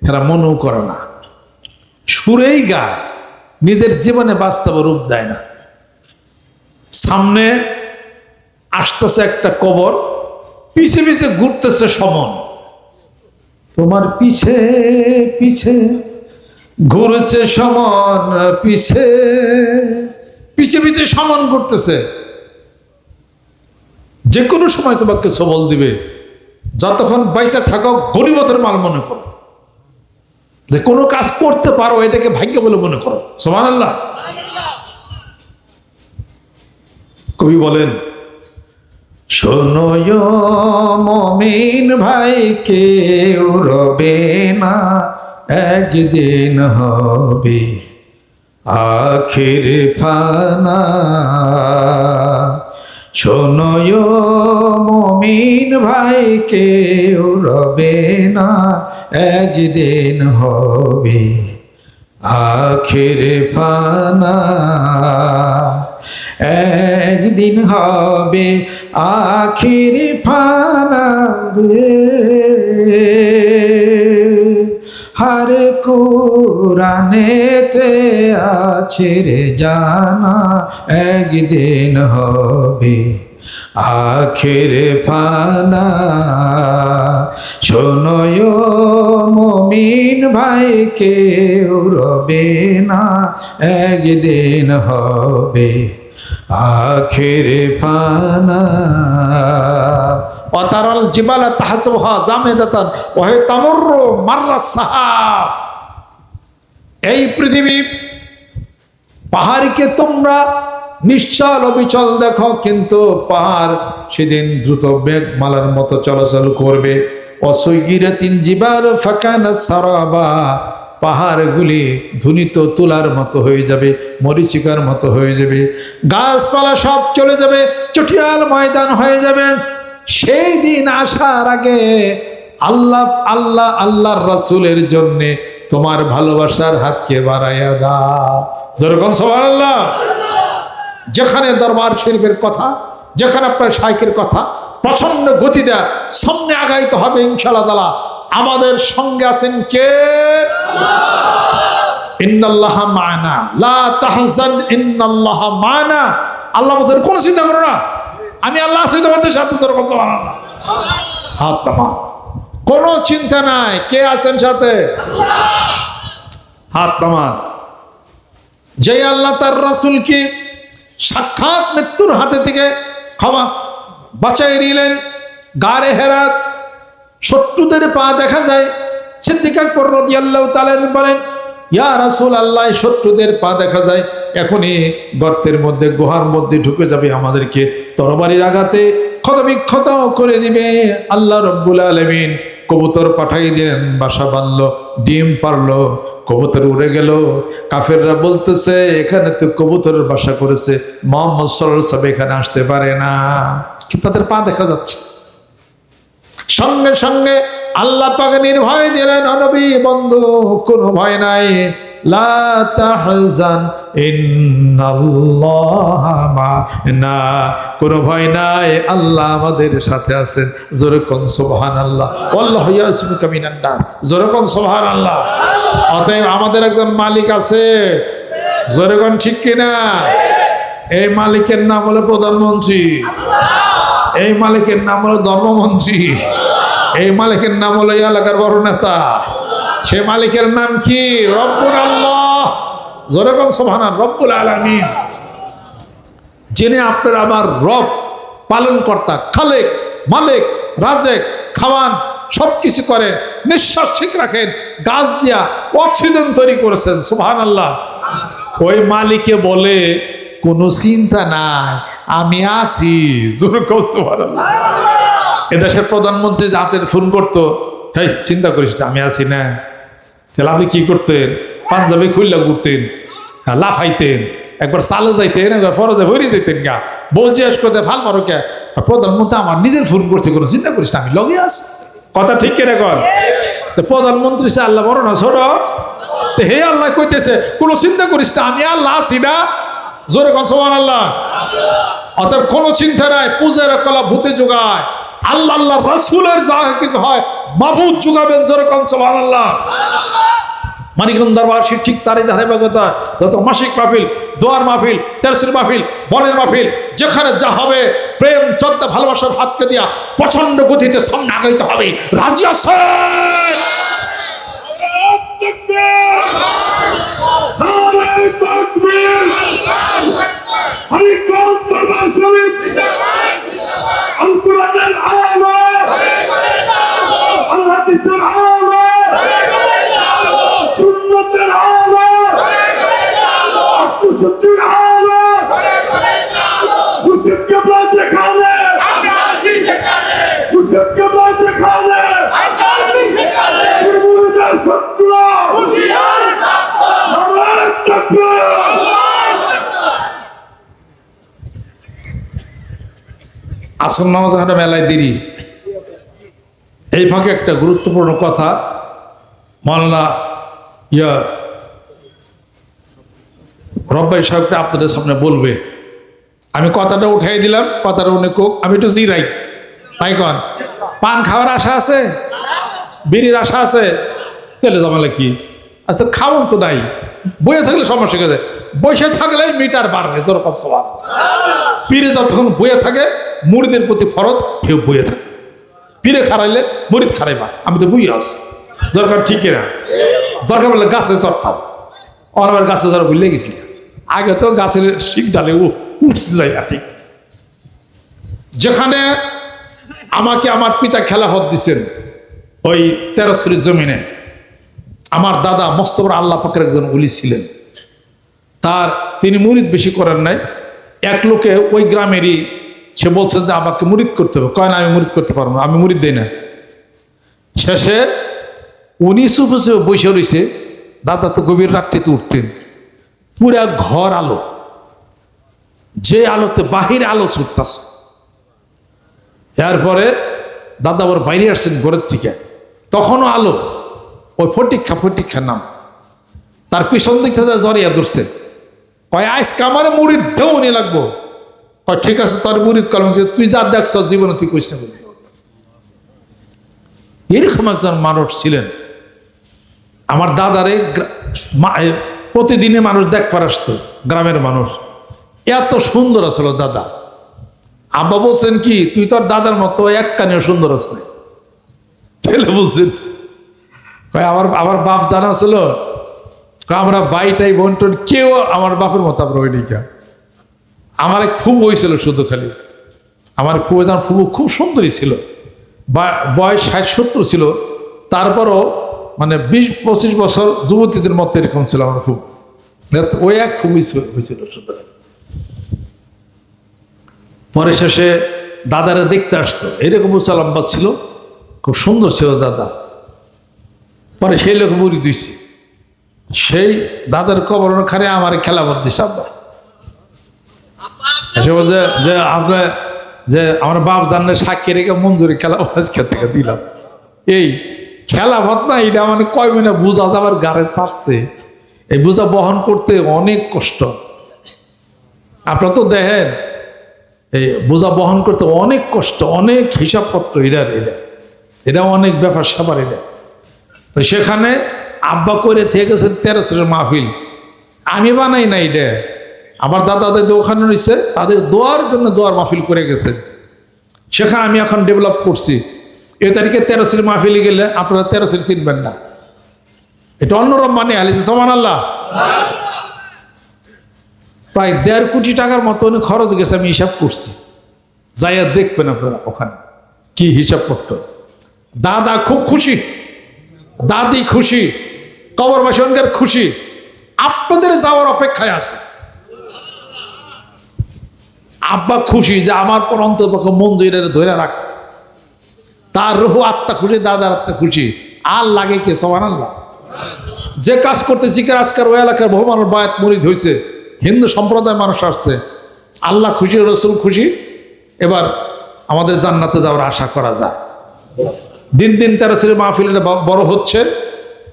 এরা মনেও করে না, সুরেই গায়, নিজের জীবনে বাস্তব রূপ দেয় না। সামনে আসতেছে একটা কবর, পিছে পিছে ঘুরতেছে সমন। তোমার পিছে পিছে ঘুরছে সমন, পিছে পিছে পিছে সমন করতেছে। যে কোনো সময় তোমাকে সবল দিবে। যতক্ষণ পয়সা থাকো গরিবতের মাল মনে করো, যে কোনো কাজ করতে পারো এটাকে ভাগ্য বলে মনে করো। সুবহানাল্লাহ। কবি বলেন, শোনো মুমিন ভাই, কেউ রবে না, একদিন হবে আখির ফানা। শোনো মুমিন ভাই, কেউ রবে না, একদিন হবে আখির ফানা। একদিন হবে আখির ফানা রে, হারে কোরআনেতে আছে রে জানা, একদিন হবে আখির ফানা। শোনো মুমিন ভাই, কেউ রবে না, একদিন হবে আখির ফানা। ওয়াতারাল জিবালা তাহসাবুহা জামিদাতান ওয়া হিয়া তামুররু মাররাস সাহাব। এই পৃথিবী পাহাড়কে তোমরা নিশ্চল অবিচল দেখো, কিন্তু পাহাড় সেদিন দ্রুত মেঘমালার মতো চলাচল করবে। অসুইরাতিন জিবাল ফাকানাত সারাবা, পাহাড়গুলি ধুনিত তুলার মতো হয়ে যাবে, মরিচিকার মতো হয়ে যাবে, গাছপালা সব চলে যাবে, চটিয়াল ময়দান হয়ে যাবে। সেই দিন আসার আগে আল্লাহ আল্লাহ আল্লাহর রাসূলের জন্য তোমার ভালোবাসার হাতকে বাড়াইয়া দাও। যেরকম সুবহানাল্লাহ। যেখানে দরবার শরীফের কথা, যেখানে আপনার শাইখের কথা, প্রচন্ড গতি দেয় সামনে আগাইতে হবে ইনশাআল্লাহ তাআলা। আমাদের সঙ্গে আছেন কে? ইন্নাল্লাহা মা'না লা তাহজান ইন্নাল্লাহা মা'না। আল্লাহ বলেন কোন চিন্তা করো না, আমি আল্লাহ আছি তোমাদের সাথে। যেরকম সুবহানাল্লাহ। হাত নামা, কোনো চিন্তা নাই। কে আছেন সাথে? হাত নামা। যে আল্লাহ তার রাসূলকে সাক্ষাৎ মৃত্যুর হাতে থেকে ক্ষমা বাঁচাই নিলেন, গারে হেরাত শত্রুদের পা দেখা যায়। সিদ্দিক আকবর রাদিয়াল্লাহু তাআলা বলেন, ইয়া রাসূলুল্লাহ, শত্রুদের পা দেখা যায়, এখনই গর্তের মধ্যে গুহার মধ্যে ঢুকে যাবে, আমাদেরকে তরবারির আঘাতে ক্ষতবিক্ষত করে দিবে। আল্লাহ রাব্বুল আলামিন কবুতর পাঠাই দিলেন, বাসা বাঁধলো, ডিম পারলো, কবুতর উড়ে গেল। কাফেররা বলতেছে এখানে তো কবুতরের বাসা করেছে, মুহাম্মদ সাল্লাল্লাহু আলাইহি ওয়াসাল্লাম এখানে আসতে পারে না। তাদের পা দেখা যাচ্ছে। সঙ্গে সঙ্গে আল্লাহ পাক নির্ভয় দিলেন, ও নবী বন্ধু কোনো ভয় নাই, লা তাহজান ইন্নাল্লাহা মা'না, কোনো ভয় নাই, আল্লাহ আমাদের সাথে আছেন। জোরে কোন সুবহানাল্লাহ। আল্লাহু ইয়াসিমুকা মিনান নার। জোরে কোন সুবহানাল্লাহ। অতএব আমাদের একজন মালিক আছে। জোরে কোন ঠিক কিনা? এই মালিকের নাম হলো প্রধানমন্ত্রী, এই মালিকের নাম হলো ধর্মমন্ত্রী, এই মালিকের নাম হলো এলাকার বড় নেতা। সে মালিকের নাম কি? রব্বুল আল্লাহ। জোরে কোন সুবহানাল্লাহ। রব্বুল আলামিন, যিনি আপনার আমার রব, পালন কর্তা, খালেক, মালিক, রাজেক, খাওয়ান, সবকিছু করেন, নিঃশ্বাস ঠিক রাখেন, গাছ দিয়া অক্সিজেন তৈরি করেছেন। সুবহানাল্লাহ। ওই মালিকে বলে কোনো চিন্তা নাই, আমি আছি। জোরে কোন সুবহানাল্লাহ। এদেশের প্রধানমন্ত্রী আপনার ফোন করতো, হেই চিন্তা করিস না, আমি আছি না। তাহলে আপনি কি করতেন? পাঞ্জাবি খুললা ঘুরতেন, লাফাইতেন, একবার চালে যাইতেন, একবার ফরজে ভরি যেতেন গা। বউ জিজ্ঞেস করতে ফাল মারো কে? প্রধানমন্ত্রী আমার নিজের ফোন করছে, কোনো চিন্তা করিস না, আমি লগে আছি। কথা ঠিক কেন কর? প্রধানমন্ত্রী সে আল্লাহ বড় না ছোট? হে আল্লাহ কইতেছে কোনো চিন্তা করিস না, আমি আল্লাহ আছি না। জোরে কোন সুবহানাল্লাহ। অতএব কোনো চিন্তা নাই, পূজার কলা ভূতে যোগায়, আল্লাহ আল্লাহ রাসূলের যা কিছু হয় মাবুদ যোগাবেন। জোরে কোন সুবহানাল্লাহ। মানিকগঞ্জ দরবার ঠিক তারই ধারাবাহিকতা যত মাসিক মাহফিল দোয়ার মাহফিল, তেরসির মাহফিল, বনের মাহফিল, যেখানে যা হবে প্রেম শ্রদ্ধা ভালোবাসার হাতকে দিয়া প্রচন্ড গতিতে সামনে আগাইতে হবে। রাজি আছে? আসর নামাজ একটা মেলায় দেরি। এই ফাঁকে একটা গুরুত্বপূর্ণ কথা মাওলানা রব্বাই সাহেবটা আপনাদের সামনে বলবে। আমি কথাটা উঠাই দিলাম, কথাটা উনি কোক, আমি একটু জিরাই। তাই কন, পান খাওয়ার আশা আছে, বিড়ির আশা আছে, তেলে জমালে কি আচ্ছা খাওয়ান তো নাই। বইয়ে থাকলে সমস্যা গেছে, বসে থাকলে মিটার বাড়বে। যেরকম সবার পীরে যতক্ষণ বইয়ে থাকে মুরিদের প্রতি ফরজ কেউ বইয়ে থাকে। পীরে খারাইলে মুরিদ খারাইবা, আমি তো বই আছি দরকার ঠিক না। দরকার বললে গাছে চড়তাম, অনাবার গাছে চড়া ভুলে গেছি। আগে তো গাছের শিক ডালে উঠছে যাই। ঠিক যেখানে আমাকে আমার পিতা খেলাফত দিচ্ছেন ওই 13 শরীর জমিনে, আমার দাদা মস্তবর আল্লাহ পাকের একজন ওলি ছিলেন। তিনি মুরিদ বেশি করেন নাই। এক লোকে ওই গ্রামেরই, সে বলছে যে আমাকে মুরিদ করতে হবে। কয় না, আমি মুরিদ করতে পারবো না, আমি মুরিদ দেই না। শেষে উনি চুপে চুপে বসে রয়েছে। দাদা তো গভীর রাত্রিতে উঠতেন, পুরা ঘর আলো, যে আলোতে বাহির আলো ছুটতেছে। এরপরে দাদা আবার বাইরে আসছেন ঘরের থেকে, তখনও আলো। ওই ফটিক্ষার নাম, তার পিছন দিক থেকে জড়িয়া ধরছে। কয় আজকে আমার মুরিদ দেওনি লাগবো। কয় ঠিক আছে, তোর মুরিদ কলম, তুই যা দেখছ জীবনে তুই কইস না। এরকম একজন মানুষ ছিলেন। আমার দাদারে প্রতিদিনে মানুষ দেখবার আসতো, গ্রামের মানুষ। এত সুন্দর আসলো দাদা। আব্বা বলছেন কি, তুই তোর দাদার মতো এক কানিও সুন্দর আস নাই। তাহলে বুঝছেন আমার বাপ জানা ছিল, আমরা বাইটাই বন্টন কেউ আমার বাপের মতো আমরা ওই নিকা। আমার খুব হয়েছিল শুধু খালি আমার ফুবু খুব সুন্দরী ছিল, বয়স 60-70 ছিল, তারপরও মানে 20-25 বছর যুবতীদের মতো এরকম ছিল আমার খুব। ওই এক খুবই হয়েছিল সুন্দর। পরে শেষে দাদারা দেখতে আসতো, এরকম উঁচা লম্বা ছিল, খুব সুন্দর ছিল দাদা। পরে সেই লোক মুড়ি দিয়েছি, সেই দাদার কবর খানে আমার খেলাফত দিছে আব্বা। এসে বলছে যে আপনার যে আমার বাপ জানলে সাক্ষী রেখে মঞ্জুরি খেলাফত খেতে দিলাম। এই খেলাফত না, এটা মানে কয় মিনা বোঝা যাবার গাড়ে চাপছে। এই বোঝা বহন করতে অনেক কষ্ট। আপনারা তো দেখেন এই বোঝা বহন করতে অনেক কষ্ট, অনেক হিসাবপত্র, এটা অনেক ব্যাপার স্যাপার। এটা তো সেখানে আব্বা করে থেকে গেছেন 13 শরীর মাহফিল, আমি বানাই না। এটা আমার দাদাদের ওখানে রয়েছে, তাদের দোয়ার জন্য দোয়ার মাহফিল করে গেছেন। সেখানে আমি এখন ডেভেলপ করছি। এ তারিখে 13 শরীর মাহফিলে গেলে আপনারা 13 শরীর চিনবেন না, এটা অন্যরকম মানে আলিছে। সুবহানাল্লাহ। প্রায় 1.5 কোটি টাকার মতো খরচ গেছে, আমি হিসাব করছি। যাইয়া দেখবেন আপনারা ওখানে কি হিসাবপত্র। দাদা খুব খুশি, দাদি খুশি, কবরবাসীদের খুশি, আপনাদের যাওয়ার অপেক্ষায় আছে। আব্বা খুশি যে আমার পর অন্তত মন্দিরে ধরে রাখছে, তার রুহ আত্মা খুশি, দাদার আত্মা খুশি। আর লাগে কে? সুবহানাল্লাহ। যে কাজ করতেছি আজকাল ওই এলাকার বহু মানুষ বায়াত মুরিদ হয়েছে, হিন্দু সম্প্রদায়ের মানুষ আসছে, আল্লাহ খুশি, রসুল খুশি। এবার আমাদের জান্নাতে যাওয়ার আশা করা যায়। দিন দিন 13 শরীফ মাহফিল বড় হচ্ছে,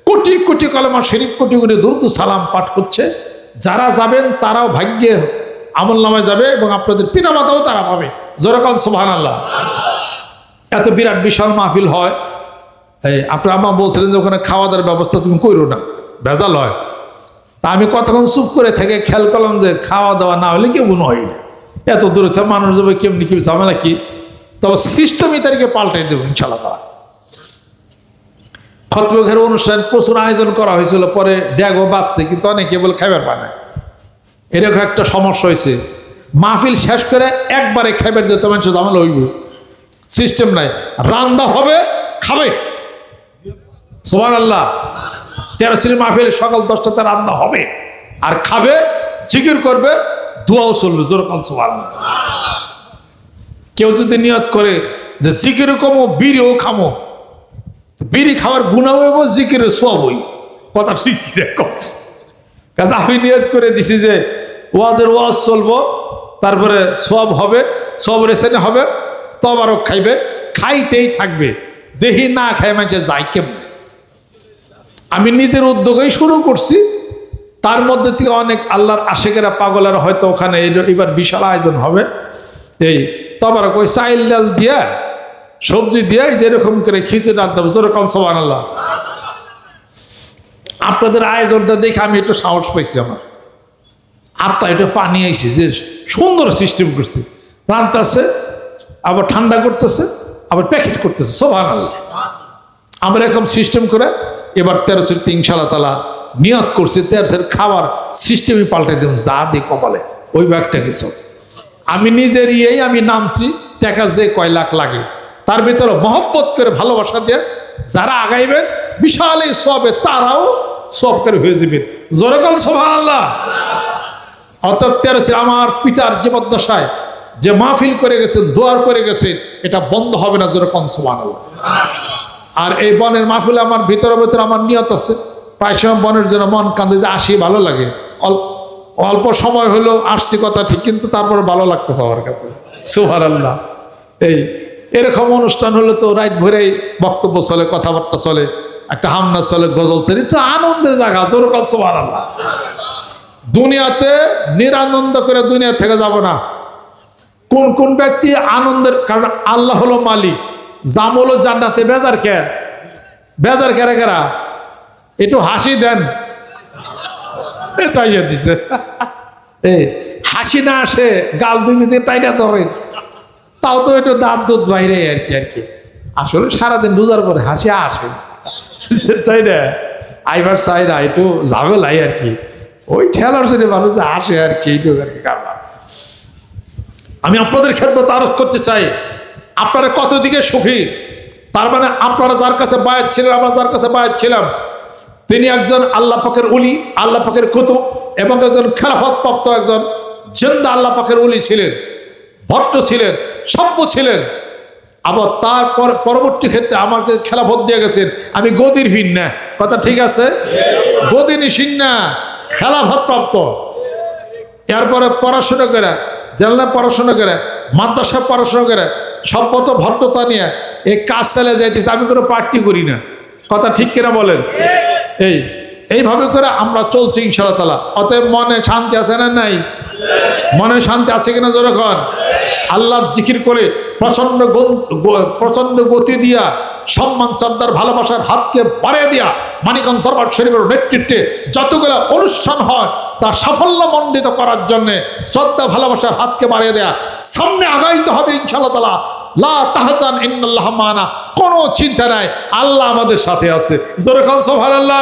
কোটি কোটি কালেমা শরীফ, কোটি কোটি দুরূদ সালাম পাঠ হচ্ছে। যারা যাবেন তারাও ভাগ্যে আমল নামায় যাবে এবং আপনাদের পিতামাতাও তারা পাবে। জোরাকাল সুবহানাল্লাহ। এত বিরাট বিশাল মাহফিল হয়। এই আপনার আম্মা বলছিলেন যে ওখানে খাওয়া দাওয়ার ব্যবস্থা তুমি করো না, ভেজাল হয়। তা আমি কতক্ষণ চুপ করে থেকে খেয়াল করলাম যে খাওয়া দাওয়া না হলে কেমন হয় না, এত দূরে থেকে মানুষ যাবে কেমনি কি ঝামেলা কি, তবে সিস্টেমই তারিখে পাল্টাই দেবো ইনশাল্লাহ তারা। খতমের অনুষ্ঠান প্রচুর আয়োজন করা হয়েছিল, পরে ড্যাগও বাঁচছে, কিন্তু অনেকে বলে খাইবার পায় না। এরকম একটা সমস্যা হয়েছে, মাহফিল শেষ করে একবারে খাইবার দিতে মানুষ ঝামেলা হইব, সিস্টেম নাই, রান্না হবে খাবে। সুবহানাল্লাহ। 13 শ্রী মাহফিল সকাল 10টাতে রান্না হবে আর খাবে, জিকির করবে, দোয়াও চলবে, যেরকম সুবহানাল্লাহ। কেউ যদি নিয়ত করে যে জিকিরও কমো বিড়িও খামো, বিড়ি খাওয়ার গুণাও হইব, জিকিরের সব হই, কথা ঠিক এরকম। কাজে আমি নিয়ত করে দিছি যে ওয়াজের ওয়াজ চলবো, তারপরে সব হবে, সব রেসেনে হবে, তবারও খাইবে, খাইতেই থাকবে, দেহি না খাই মানুষে যাই কেমন। আমি নিজের উদ্যোগেই শুরু করছি, তার মধ্যে থেকে অনেক আল্লাহর আশেকেরা পাগলেরা হয়তো ওখানে এবার বিশাল আয়োজন হবে। এই তবারক ওই চাইল ডাল দিয়া সবজি দিয়ে যেরকম করে খিচুড়ি রাখতে হবে, যেরকম সুবহানাল্লাহ। আপনাদের আয়োজনটা দেখে আমি একটু সাহস পাইছি, আমার আত্মা এটা পানি আইছে যে সুন্দর সিস্টেম করছে, রান্তাছে আবার ঠান্ডা করতেছে আবার প্যাকেট করতেছে, সুবহানাল্লাহ। আমরা এরকম সিস্টেম করে এবার 13 শ্রী ইনশাআল্লাহ তাআলা নিয়ত করছি 13 শ্রী খাবার সিস্টেমই পাল্টে দেব, যা দিয়ে কপালে ওই ব্যাগটা কিছু। আমি নিজের ইয়েই আমি নামছি, টাকা যে কয় লাখ লাগে তার ভিতরে মহব্বত করে ভালোবাসা দিয়ে যারা আগাইবেন বিশাল এই সবে, তারাও সব করে হয়ে যাবেন, জোরেকাল সুবহানাল্লাহ। অতএব 13 শ্রী আমার পিতার জীবদ্দশায় যে মাহফিল করে গেছেন, দোয়ার করে গেছেন, এটা বন্ধ হবে না, যেরকম সুবহানাল্লাহ। আর এই বনের মাহফিলে আমার ভিতরে ভিতরে আমার নিয়ত আছে, প্রায় সময় বনের জন্য মন কান্দে যে আসি, ভালো লাগে, অল্প সময় হলো আসছি কথা ঠিক, কিন্তু তারপরে ভালো লাগতেছে আমার কাছে, সুবহানাল্লাহ। এই এরকম অনুষ্ঠান হলে তো রাত ভরেই বক্তব্য চলে, কথাবার্তা চলে, একটা হামনা চলে, গজল চলে, একটু আনন্দের জায়গা, যেরকম সুবহানাল্লাহ। দুনিয়াতে নিরানন্দ করে দুনিয়া থেকে যাব না। কোন কোন ব্যক্তি আনন্দের, কারণ আল্লাহ হলো মালিক, জাম হলো জান্নাতে, বেজার কে, বেজার কেরা কেরা, একটু হাসি দেন, তাই দিছে এই হাসি না আসে গাল দুই মিনিটে তাই না ধরেন, তাও তো একটু দাঁত দুধ বাইরে আর কি আর কি। আসলে সারাদিন রোজার পরে হাসি আসে তাই না, আইবার চাই না, একটু ঝামেলাই আর কি, ওই ঠেলার জন্য মানুষ আসে আর কি, এইটুকু আর কি কারণ। আমি আপনাদের ক্ষেত্রে তারক করতে চাই, আপনারা কত দিকে সুখী, তার মানে আপনারা যার কাছে বায়াত ছিলেন, আমরা যার কাছে বায়াত ছিলাম, তিনি একজন আল্লাহ পাকের ওলি, আল্লাহ পাকের কুতুব, এবং একজন খেলাফত প্রাপ্ত একজন জিন্দা আল্লাহ পাকের ওলি ছিলেন, ভট্ট ছিলেন, সভ্য ছিলেন। আবার তারপর পরবর্তী ক্ষেত্রে আমাকে খেলাফত দিয়ে গেছেন, আমি গদির ভিন না, কথা ঠিক আছে, গদি নিশিন না, খেলাফত প্রাপ্ত। এরপরে পড়াশোনা করে, জেলনা পড়াশোনা করে, মাদ্রাসা পড়াশোনা করে, সভ্যত ভদ্রতা নিয়ে এই কাজ চালিয়ে যাইতেছে, আমি কোনো পার্টি করি না, কথা ঠিক কিনা বলেন। এইভাবে করে আমরা চলছি ইনশাআল্লাহ তাআলা। অতএব মনে শান্তি আছে না নাই, মনে শান্তি আছে কিনা যখন আল্লাহর জিকির করে প্রচন্ড গতি দিয়া, সম্মান শ্রদ্ধার ভালোবাসার হাতকে বাড়িয়ে দিয়া, মানিকগঞ্জ দরবার শরীফের নেতৃত্বে যতগুলো অনুষ্ঠান হয় তা সাফল্যমণ্ডিত করার জন্যে শ্রদ্ধা ভালোবাসার হাতকে বাড়িয়ে দেয়া, সামনে আগাইতে হবে ইনশাআল্লাহ তাআলা। লা তাহজান ইন্নাল্লাহ মা'ানা, কোনো চিন্তা নাই, আল্লাহ আমাদের সাথে আছে, জোরে খান সুবহানাল্লাহ।